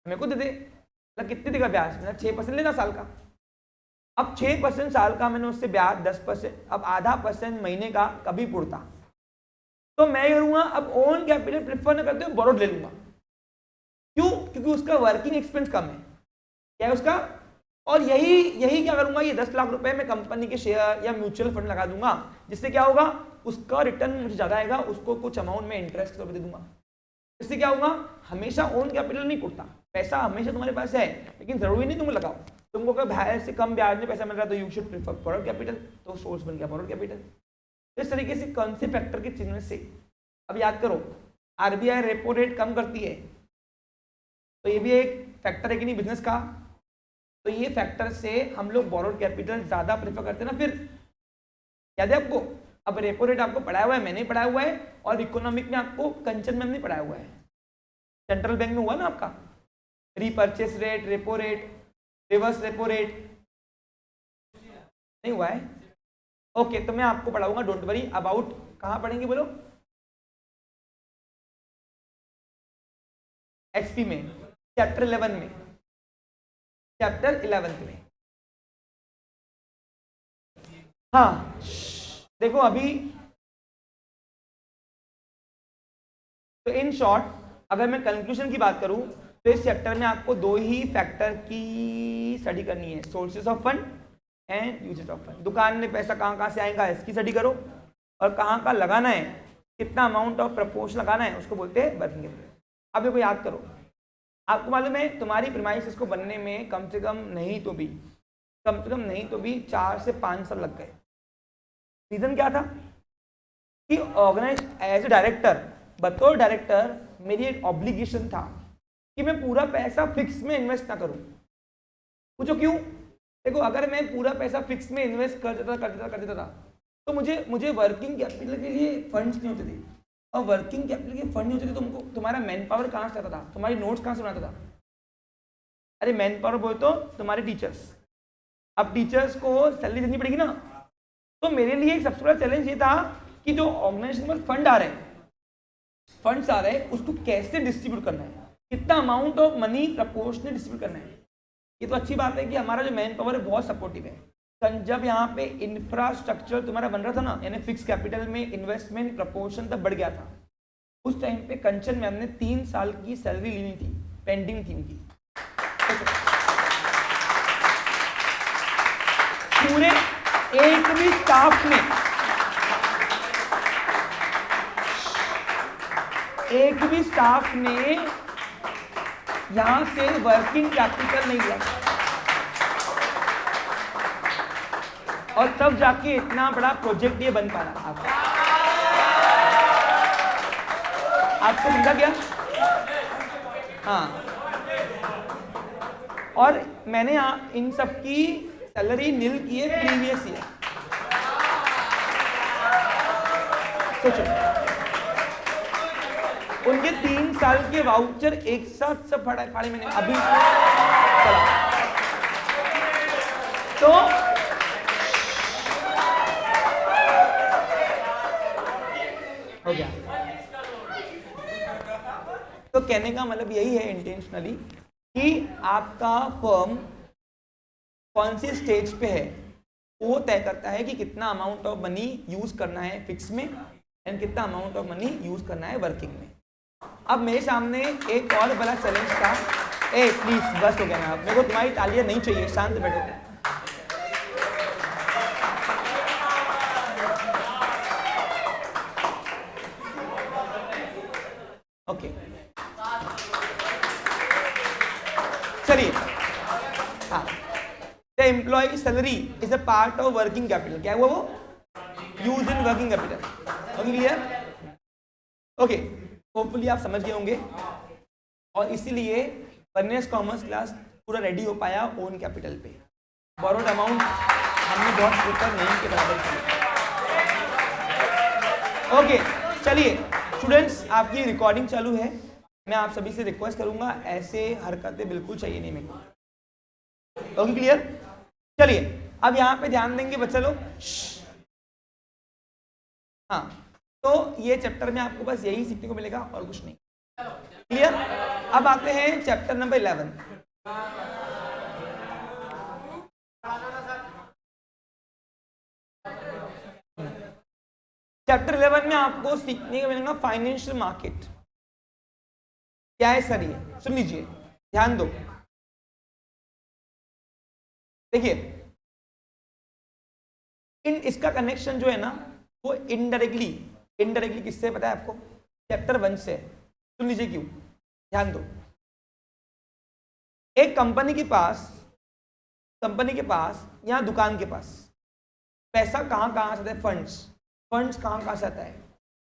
मेरे को दे दे। मतलब कितने देगा ब्याज, मतलब 6% लेना साल का। अब 6% साल का मैंने उससे ब्याज 10%, अब आधा % महीने का कभी पुड़ता, तो मैं करूंगा अब ओन कैपिटल प्रेफर न करते हुए बोरोड ले लूंगा। क्यों, क्योंकि उसका वर्किंग एक्सपेंस कम है। क्या है उसका, और यही क्या करूंगा, ये 10 लाख रुपए में कंपनी के शेयर या म्यूचुअल फंड लगा दूंगा, जिससे क्या होगा, उसका रिटर्न मुझे ज्यादा आएगा, उसको कुछ अमाउंट में इंटरेस्ट दे दूंगा। इससे क्या होगा, हमेशा ओन कैपिटल नहीं टूटता, पैसा हमेशा तुम्हारे पास है, लेकिन जरूरी नहीं तुम लगाओ। तुमको अगर बाहर से कम ब्याज में पैसा मिल रहा है तो you should prefer borrowed capital, तो सोर्स बन गया बोरोड कैपिटल। इस तरीके से कौन से फैक्टर के चिन्ह से, अब याद करो आरबीआई रेपो रेट कम करती है, तो ये भी एक फैक्टर है कि नहीं बिजनेस का। तो ये फैक्टर से हम लोग बोरोड कैपिटल ज्यादा प्रेफर करते हैं ना। फिर याद है आपको, अब रेपो रेट आपको पढ़ाया हुआ है, मैंने पढ़ाया हुआ है, और इकोनॉमिक में आपको कंचन मैम ने पढ़ाया हुआ है, सेंट्रल बैंक में हुआ ना आपका, repurchase rate, repo rate, reverse repo rate, नहीं हुआ है। ओके, तो मैं आपको पढ़ाऊंगा, डोंट वरी अबाउट। कहां पढ़ेंगे बोलो, एसपी में, चैप्टर 11 में, चैप्टर 11 में। हाँ देखो अभी तो इन शॉर्ट अगर मैं कंक्लूजन की बात करूं तो इस चैप्टर में आपको दो ही फैक्टर की स्टडी करनी है, sources of fund and uses of fund. दुकान में पैसा कहाँ से आएगा इसकी स्टडी करो, और कहाँ लगाना है, कितना अमाउंट ऑफ प्रपोर्शन लगाना है, उसको बोलते हैं वर्किंग कैपिटल। अब देखो याद करो, आपको मालूम है तुम्हारी प्रीमाइसेस को बनने में कम से कम नहीं तो भी 4 से 5 साल लग गए। रीजन क्या था कि ऑर्गेनाइज एज ए डायरेक्टर, बतौर डायरेक्टर मेरी एक ऑब्लिगेशन था कि मैं पूरा पैसा फिक्स में इन्वेस्ट ना करूं। पूछो क्यों? देखो अगर मैं पूरा पैसा फिक्स में इन्वेस्ट कर देता था तो मुझे वर्किंग कैपिटल के लिए फंड्स नहीं होते थे, और वर्किंग कैपिटल के फंड नहीं होते थे तो तुम्हारा मैन पावर कहाँ से आता था, तुम्हारी नोट्स कहाँ से बनाता था? अरे मैन पावर बोले तो तुम्हारे टीचर्स। अब टीचर्स को सैलरी देनी पड़ेगी ना, तो मेरे लिए एक सबसे बड़ा चैलेंज ये था कि जो ऑर्गेनाइजेशन में फंड्स आ रहे हैं उसको कैसे डिस्ट्रीब्यूट करना है, कितना amount of money proportional distribute करना है। ये तो अच्छी बात है कि हमारा जो मैन पावर है बहुत सपोर्टिव है। जब यहाँ पे इंफ्रास्ट्रक्चर तुम्हारा बन रहा था ना, यानी फिक्स कैपिटल में इन्वेस्टमेंट प्रपोर्शन तब बढ़ गया था, उस टाइम पे कंचन मैम ने 3 साल की सैलरी लेनी थी, पेंडिंग थी इनकी। पूरे एक भी स्टाफ ने यहां से वर्किंग कैपिटल नहीं लिया, और तब जाके इतना बड़ा प्रोजेक्ट ये बन पा रहा। आपको समझा क्या? हाँ, और मैंने इन सब की सैलरी नील की है प्रीवियस ईयर। सोचो उनके 3 साल के वाउचर एक साथ सब फाड़े मैंने अभी चला। तो हो गया। तो कहने का मतलब यही है इंटेंशनली कि आपका फर्म कौन सी स्टेज पे है वो तय करता है कि कितना अमाउंट ऑफ मनी यूज करना है फिक्स में एंड कितना अमाउंट ऑफ मनी यूज करना है वर्किंग में। अब मेरे सामने एक और बड़ा चैलेंज था। प्लीज बस हो गया ना, मेरे को तुम्हारी तालियां नहीं चाहिए, शांत बैठो। ओके चलिए, हाँ, the employee salary is a part of working capital. क्या हुआ वो? Use in working capital. Okay clear? Okay, hopefully आप समझ गए होंगे, और इसीलिए फर्नेस कॉमर्स क्लास पूरा रेडी हो पाया ओन कैपिटल पे। बोरोड अमाउंट हमने बहुत ऊपर नहीं के बराबर किया। ओके चलिए स्टूडेंट्स, आपकी रिकॉर्डिंग चालू है। मैं आप सभी से रिक्वेस्ट करूंगा, ऐसे हरकतें बिल्कुल चाहिए नहीं मेरे को। Okay clear? चलिए अब यहाँ पे ध्यान देंगे बच्चा लोग। हाँ, तो ये चैप्टर में आपको बस यही सीखने को मिलेगा और कुछ नहीं। क्लियर? अब आते हैं चैप्टर नंबर 11। चैप्टर 11 में आपको सीखने को मिलेगा फाइनेंशियल मार्केट। क्या है सर? ये सुन लीजिए, ध्यान दो। देखिए इसका कनेक्शन जो है ना वो इनडायरेक्टली किससे पता है आपको? चैप्टर 1 से। सुन लीजिए क्यों, ध्यान दो। एक कंपनी के पास या दुकान के पास पैसा कहाँ से आता है? फंड्स कहाँ से आता है?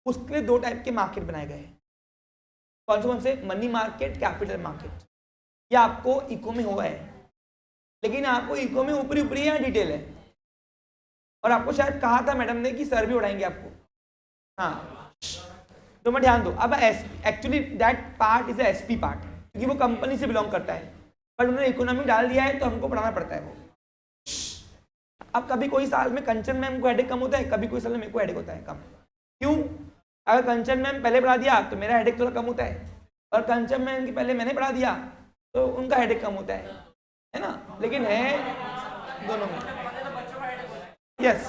उसके लिए 2 टाइप के मार्केट बनाए गए हैं। कौन से? Money market, capital market. ये आपको इको में हुआ है, लेकिन आपको इको में ऊपरी या डिटेल है। और आपको शायद कहा था मैडम ने कि सर भी उड़ाएंगे आपको। हाँ, तो मैं ध्यान दो। अब actually that part is SP part, क्योंकि वो कंपनी से बिलोंग करता है, पर उन्होंने इकोनॉमी डाल दिया है तो हमको पढ़ाना पड़ता है वो। अब कभी कोई साल में कंचन मैम को हेडेक कम होता है, कभी कोई साल में मेरे को हेडेक होता है कम। क्यों? अगर कंचन मैम पहले पढ़ा दिया तो मेरा हेडेक थोड़ा कम होता है, और कंचन मैम की पहले मैंने पढ़ा दिया तो उनका हेडेक कम होता है ना? लेकिन है दोनों में। यस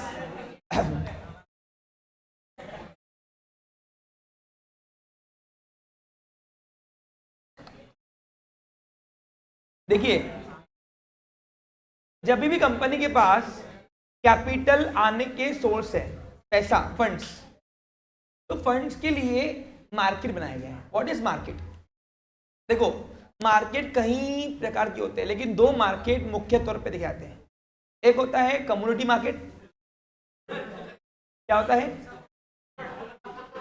देखिए, जब भी कंपनी के पास कैपिटल आने के सोर्स है, पैसा, फंड्स, तो फंड्स के लिए मार्केट बनाया गया है। What is market? देखो, मार्केट कई प्रकार के होते हैं, लेकिन दो मार्केट मुख्य तौर पे देखे जाते हैं। एक होता है कमोडिटी मार्केट। क्या होता है?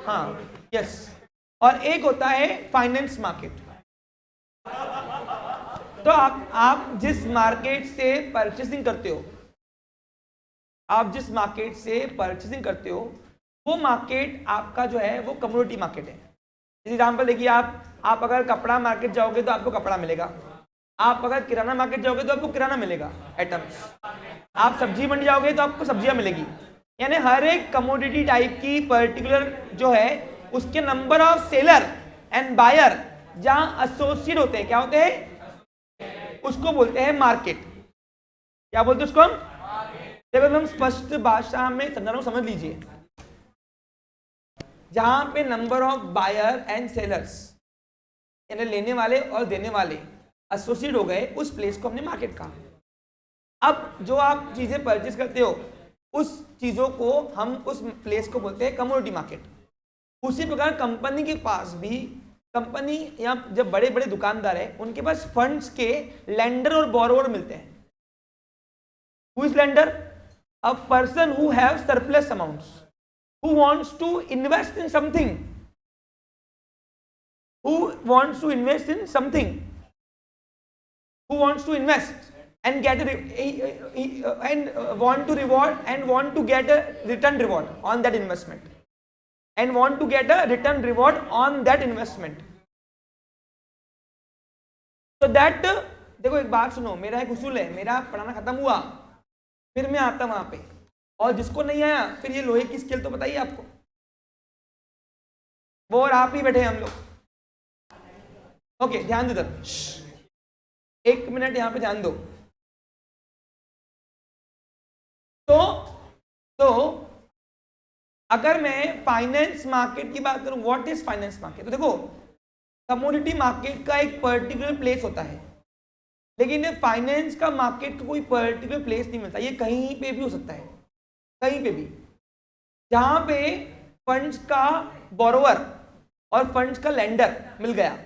हाँ, यस। और एक होता है फाइनेंस मार्केट। तो आप जिस मार्केट से परचेसिंग करते हो, वो मार्केट आपका जो है वो कमोडिटी मार्केट है। एग्जाम्पल देखिए, आप अगर कपड़ा मार्केट जाओगे तो आपको कपड़ा मिलेगा, आप अगर किराना मार्केट जाओगे तो आपको किराना मिलेगा, आइटम्स। आप सब्जी मंडी जाओगे तो आपको सब्जियां मिलेगी। यानी हर एक कमोडिटी टाइप की पर्टिकुलर जो है उसके number of seller and buyer जहां एसोसिएट होते हैं, क्या होते हैं? उसको बोलते हैं मार्केट। क्या बोलते हैं उसको हम? देखो, हम स्पष्ट भाषा में समझा रहा हूं, समझ लीजिए। जहां पे number of buyer and sellers, यानी लेने वाले और देने वाले एसोसिएट हो गए, उस प्लेस को हमने मार्केट कहा। अब जो आप चीजें परचेज करते हो, उस चीजों को हम उस प्लेस को बोलते हैं कमोडिटी मार्केट। उसी प्रकार कंपनी के पास भी, कंपनी या जब बड़े बड़े दुकानदार है, उनके पास फंड्स के लेंडर और बोरोवर मिलते हैं। Who is lender? A person who have surplus amounts, who wants to invest in something, who wants to invest in something, who wants to invest and get want to reward and want to get a return reward on that investment, and want to get a return reward on that investment. So that, देखो एक बात सुनो, मेरा एक उसूल है, मेरा पढ़ाना खत्म हुआ फिर मैं आता वहां पे, और जिसको नहीं आया फिर ये लोहे की स्केल तो बताइए आपको, वो और आप ही बैठे हैं हम लोग। ओके, ध्यान दो इधर, 1 मिनट यहां पे ध्यान दो। तो अगर मैं फाइनेंस मार्केट की बात करूं, व्हाट इज फाइनेंस मार्केट? तो देखो, कमोडिटी मार्केट का एक पर्टिकुलर प्लेस होता है, लेकिन फाइनेंस का मार्केट का कोई पर्टिकुलर प्लेस नहीं मिलता। ये कहीं पे भी हो सकता है, कहीं पे भी, जहां पे फंड्स का बोरोवर और फंड्स का लेंडर मिल गया,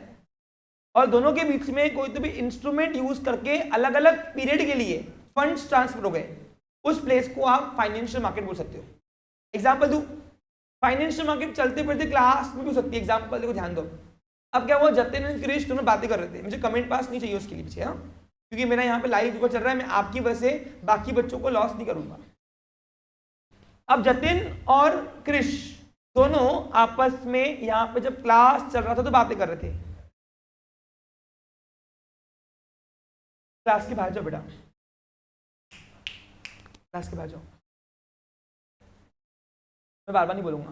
और दोनों के बीच में कोई तो भी इंस्ट्रूमेंट यूज करके अलग अलग पीरियड के लिए फंड्स ट्रांसफर हो गए, उस प्लेस को आप फाइनेंशियल मार्केट बोल सकते हो। एग्जांपल दूं, फाइनेंशियल मार्केट चलते फिरते क्लास में भी हो सकती है। एग्जांपल देखो, ध्यान दो। अब क्या हुआ, जतिन और क्रिश दोनों बातें कर रहे थे, मुझे कमेंट पास नहीं चाहिए उसके लिए पीछे, हाँ, क्योंकि मेरा यहाँ पे लाइव चल रहा है, मैं आपकी वजह से बाकी बच्चों को लॉस नहीं करूंगा। अब जतिन और क्रिश दोनों आपस में यहाँ पे जब क्लास चल रहा था तो बातें कर रहे थे। क्लास के बाहर जाओ बेटा, क्लास के बाहर जाओ, मैं बार बार नहीं बोलूंगा,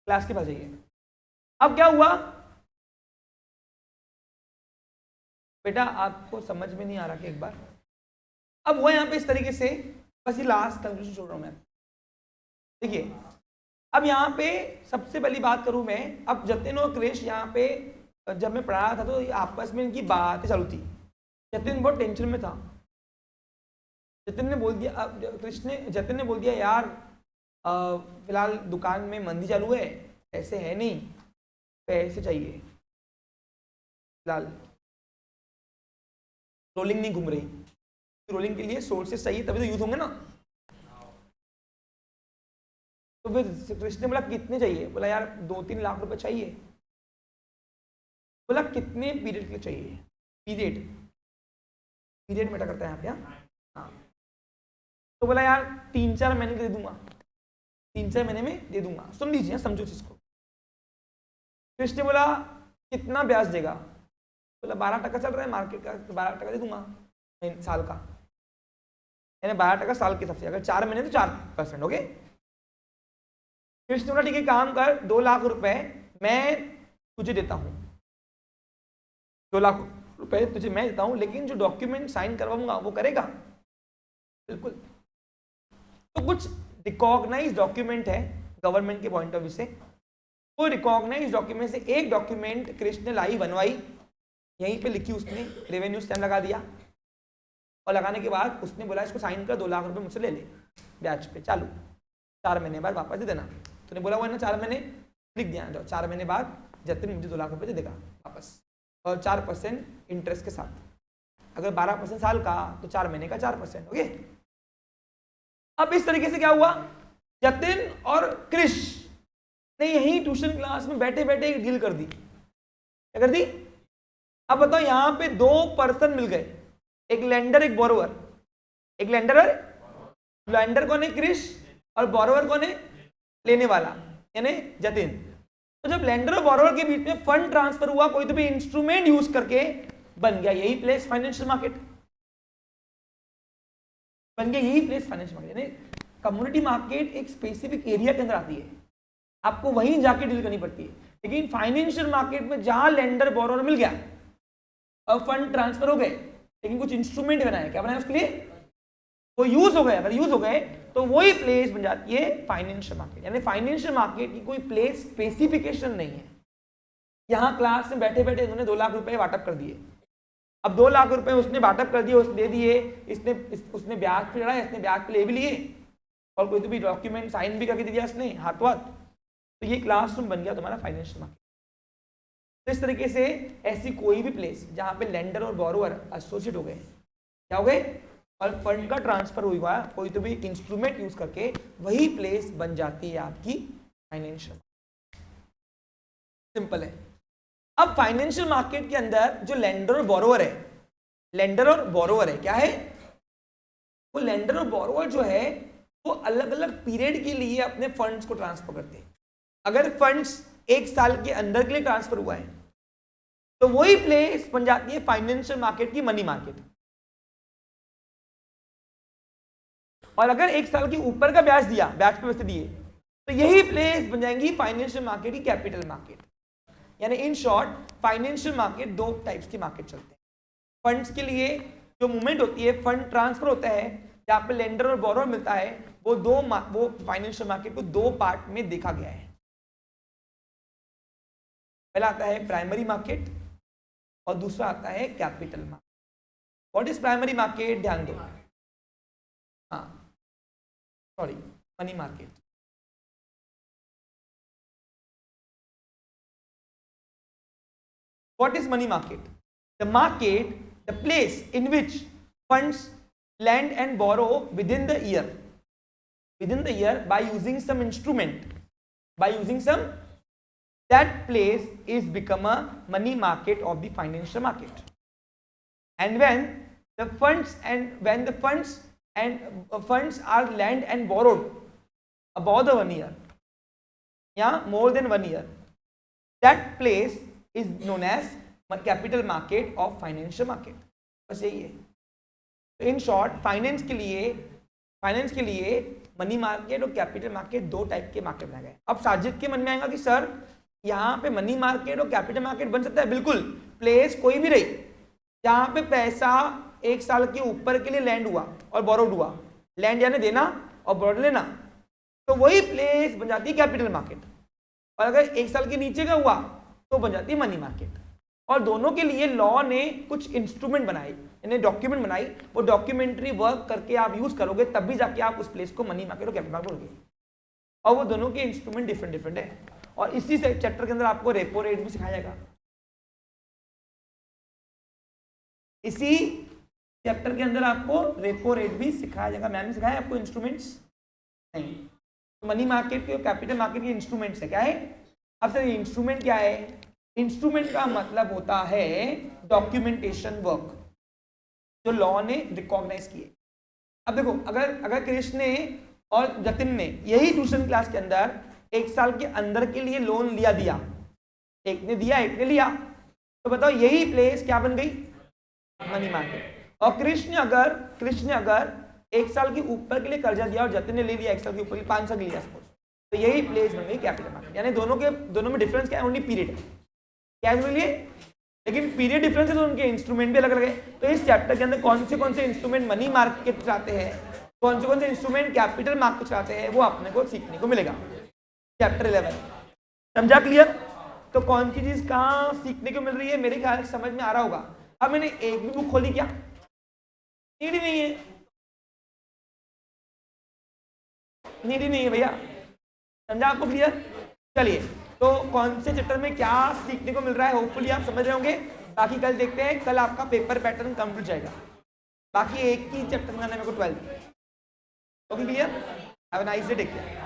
क्लास के बाहर जाइए। अब क्या हुआ बेटा, आपको समझ में नहीं आ रहा कि एक बार, अब वो यहाँ पे इस तरीके से, बस ये लास्ट कंक्लूजन छोड़ रहा हूं मैं। देखिए, अब यहाँ पे सबसे पहली बात करूं मैं, अब जतिन और क्रिश यहाँ पे जब मैं पढ़ा रहा था तो आपस में इनकी बातें चालू थी। जतिन बहुत टेंशन में था। जतिन ने बोल दिया, जतिन ने बोल दिया, यार फिलहाल दुकान में मंदी चालू है, पैसे है नहीं, पैसे चाहिए फिलहाल, रोलिंग नहीं घूम रही, रोलिंग के लिए सोर्सेस चाहिए, तभी तो यूज होंगे ना। तो फिर कृष्ण ने बोला कितने चाहिए? बोला यार 2-3 लाख रुपए चाहिए। बोला कितने पीरियड के लिए चाहिए? पीरियड मैटर करता है यहाँ पे, हाँ। तो बोला यार 3-4 महीने के दे दूंगा, 3-4 महीने में दे दूंगा। सुन लीजिए, समझो इसको। कृष्ण ने बोला कितना ब्याज देगा? बोला 12% चल रहा है मार्केट का, तो 12% दे दूंगा साल का, यानी 12% साल के हिसाब से, अगर 4 महीने तो 4%। ओके, कृष्ण बोला ठीक है, काम कर, 2 लाख रुपए मैं तुझे देता हूं, 2 लाख रुपए तुझे मैं देता हूं, लेकिन जो डॉक्यूमेंट साइन करवाऊंगा वो करेगा? बिल्कुल। तो कुछ रिकॉग्नाइज डॉक्यूमेंट है गवर्नमेंट के पॉइंट ऑफ व्यू से, वो रिकॉग्नाइज डॉक्यूमेंट से एक डॉक्यूमेंट कृष्ण ने लाई, बनवाई, यहीं पे लिखी उसने, रेवेन्यू स्टैम्प लगा दिया और लगाने के बाद उसने बोला इसको साइन कर, 2 लाख रुपए मुझसे ले ले ब्याज पे चालू, 4 महीने बाद वापस दे देना। तूने बोला हुआ है ना 4 महीने, लिख दिया, 4 महीने बाद जतिन मुझे 2 लाख रुपए दे देगा वापस, और 4% इंटरेस्ट के साथ। अगर 12% साल का तो 4 महीने का 4%। ओके, अब इस तरीके से क्या हुआ, जतिन और क्रिश ने यही ट्यूशन क्लास में बैठे बैठे एक डील कर दी। क्या कर दी? अब बताओ, यहां पे 2 पर्सन मिल गए, एक लेंडर एक बोरोवर। एक लेंडर कौन है? क्रिश। और बोरोवर कौन है? लेने वाला यानी जतिन। तो जब लेंडर और बोरोवर के बीच में फंड ट्रांसफर हुआ, कोई तो भी इंस्ट्रूमेंट यूज करके, बन गया यही प्लेस फाइनेंशियल मार्केट। बन गया यही प्लेस फाइनेंशियल मार्केट। यानी कम्युनिटी मार्केट एक स्पेसिफिक एरिया के अंदर आती है, आपको वहीं जाके डील करनी पड़ती है। लेकिन फाइनेंशियल मार्केट में जहां लेंडर बोरोवर मिल गया और फंड ट्रांसफर हो गए, लेकिन कुछ इंस्ट्रूमेंट बनाया, क्या बनाया उसके लिए, वो यूज हो गए। अगर यूज हो गए तो वही प्लेस बन जाती है फाइनेंशियल मार्केट। यानी फाइनेंशियल मार्केट की कोई प्लेस स्पेसिफिकेशन नहीं है। यहां क्लास में बैठे बैठे इन्होंने 2 लाख रुपए वाटअप कर दिए। अब 2 लाख रुपए उसने वाटअप कर दिए, उसने दे दिए, उसने ब्याज पे चढ़ाया, इसने ब्याज पे ले भी लिए और कोई तो भी डॉक्यूमेंट साइन भी करके दे दिया उसने हाथों हाथ। तो ये क्लासरूम बन गया तुम्हारा फाइनेंशियल मार्केट। तो इस तरीके से ऐसी कोई भी प्लेस जहां पे लेंडर और बोरोवर एसोसिएट हो गए, क्या हो गए, और फंड का ट्रांसफर हुआ कोई तो भी इंस्ट्रूमेंट यूज करके, वही प्लेस बन जाती है आपकी फाइनेंशियल। सिंपल है। अब फाइनेंशियल मार्केट के अंदर जो लेंडर और बोरोवर है, लेंडर और बोरोवर है, क्या है, वो लेंडर और बोरोवर जो है वो अलग अलग पीरियड के लिए अपने फंड्स को ट्रांसफर करते हैं। अगर फंड्स 1 साल के अंदर के लिए ट्रांसफर हुआ है तो वही प्लेस बन जाती है फाइनेंशियल मार्केट की मनी मार्केट। और अगर 1 साल के ऊपर का ब्याज दिया, ब्याज पे पैसे दिए, तो यही प्लेस बन जाएंगी फाइनेंशियल मार्केट की कैपिटल मार्केट। यानी in short financial market 2 types की मार्केट चलते हैं। फंड्स के लिए जो मूवमेंट होती है, फंड ट्रांसफर होता है, जहां पे लेंडर और बोरोवर मिलता है, वो फाइनेंशियल मार्केट को 2 पार्ट में देखा गया है। पहला आता है प्राइमरी मार्केट और दूसरा आता है capital market. What is primary market? ध्यान दो, money market. What is money market? The market, the place in which funds lend and borrow within the year by using some instrument, that place is become a money market of the financial market. And when the funds are lent and borrowed above the 1 year, more than 1 year, that place is known as capital market of financial market। बस यही है। तो in short finance के लिए money market और capital market 2 type के market बनाए गए। अब साजिद के मन में आएगा कि सर यहाँ पे मनी मार्केट और कैपिटल मार्केट बन सकता है। बिल्कुल, प्लेस कोई भी रही जहाँ पे पैसा 1 साल के ऊपर के लिए लैंड हुआ और बोरोड हुआ, लैंड यानी देना और बोरोड लेना, तो वही प्लेस बन जाती है कैपिटल मार्केट। और अगर 1 साल के नीचे का हुआ तो बन जाती है मनी मार्केट। और दोनों के लिए लॉ ने कुछ इंस्ट्रूमेंट बनाए, यानी डॉक्यूमेंट बनाई, वो डॉक्यूमेंट्री वर्क करके आप यूज करोगे तब भी जाके आप उस प्लेस को मनी मार्केट और कैपिटल मार्केट बोलोगे। और वो दोनों के इंस्ट्रूमेंट डिफरेंट है। और इसी से चैप्टर के अंदर आपको रेपो रेट भी सिखाया जाएगा। इसी चैप्टर के अंदर आपको रेपो रेट भी सिखाया जाएगा। मैंने सिखाया आपको इंस्ट्रूमेंट्स नहीं। तो मनी मार्केट के और कैपिटल मार्केट के इंस्ट्रूमेंट्स है, क्या है। अब सर इंस्ट्रूमेंट क्या है? इंस्ट्रूमेंट का मतलब होता है डॉक्यूमेंटेशन वर्क जो लॉ ने रिकॉग्नाइज किए। अब देखो, अगर कृष्ण ने और जतिन ने यही ट्यूशन क्लास के अंदर 1 साल के अंदर के लिए लोन दिया, एक ने दिया एक ने लिया, तो बताओ यही प्लेस क्या बन गई? Money market. और कृष्ण अगर 1 साल के ऊपर के लिए कर्जा दिया और जतिन ने ले लिया 1 साल के ऊपर 5 साल के लिया सपोज, तो यही प्लेस बन गई कैपिटल मार्केट। यानी दोनों में डिफरेंस क्या है? ओनली पीरियड है, क्या है लिए, लेकिन पीरियड डिफरेंस है तो उनके इंस्ट्रूमेंट भी अलग अलग है। तो इस चैप्टर के अंदर कौन से इंस्ट्रूमेंट मनी मार्केट चलाते हैं, कौन से इंस्ट्रूमेंट कैपिटल मार्केट चलाते हैं, वो अपने को सीखने को मिलेगा। चैप्टर 11 समझा? क्लियर? तो कौन सी चीज कहाँ सीखने को मिल रही है, मेरे ख्याल से समझ में आ रहा होगा। अब मैंने एक भी बुक खोली क्या, नीड ही नहीं है, नीड ही नहीं है भैया, समझा आपको क्लियर। चलिए, तो कौन से चैप्टर में क्या सीखने को मिल रहा है, होपफुली आप समझ रहे होंगे। बाकी कल देखते हैं, कल आपका पेपर पैटर्न कंप्लीट जाएगा। बाकी एक ही चैप्टर में आना है मेरे को 12। Okay clear, have a nice day, take care.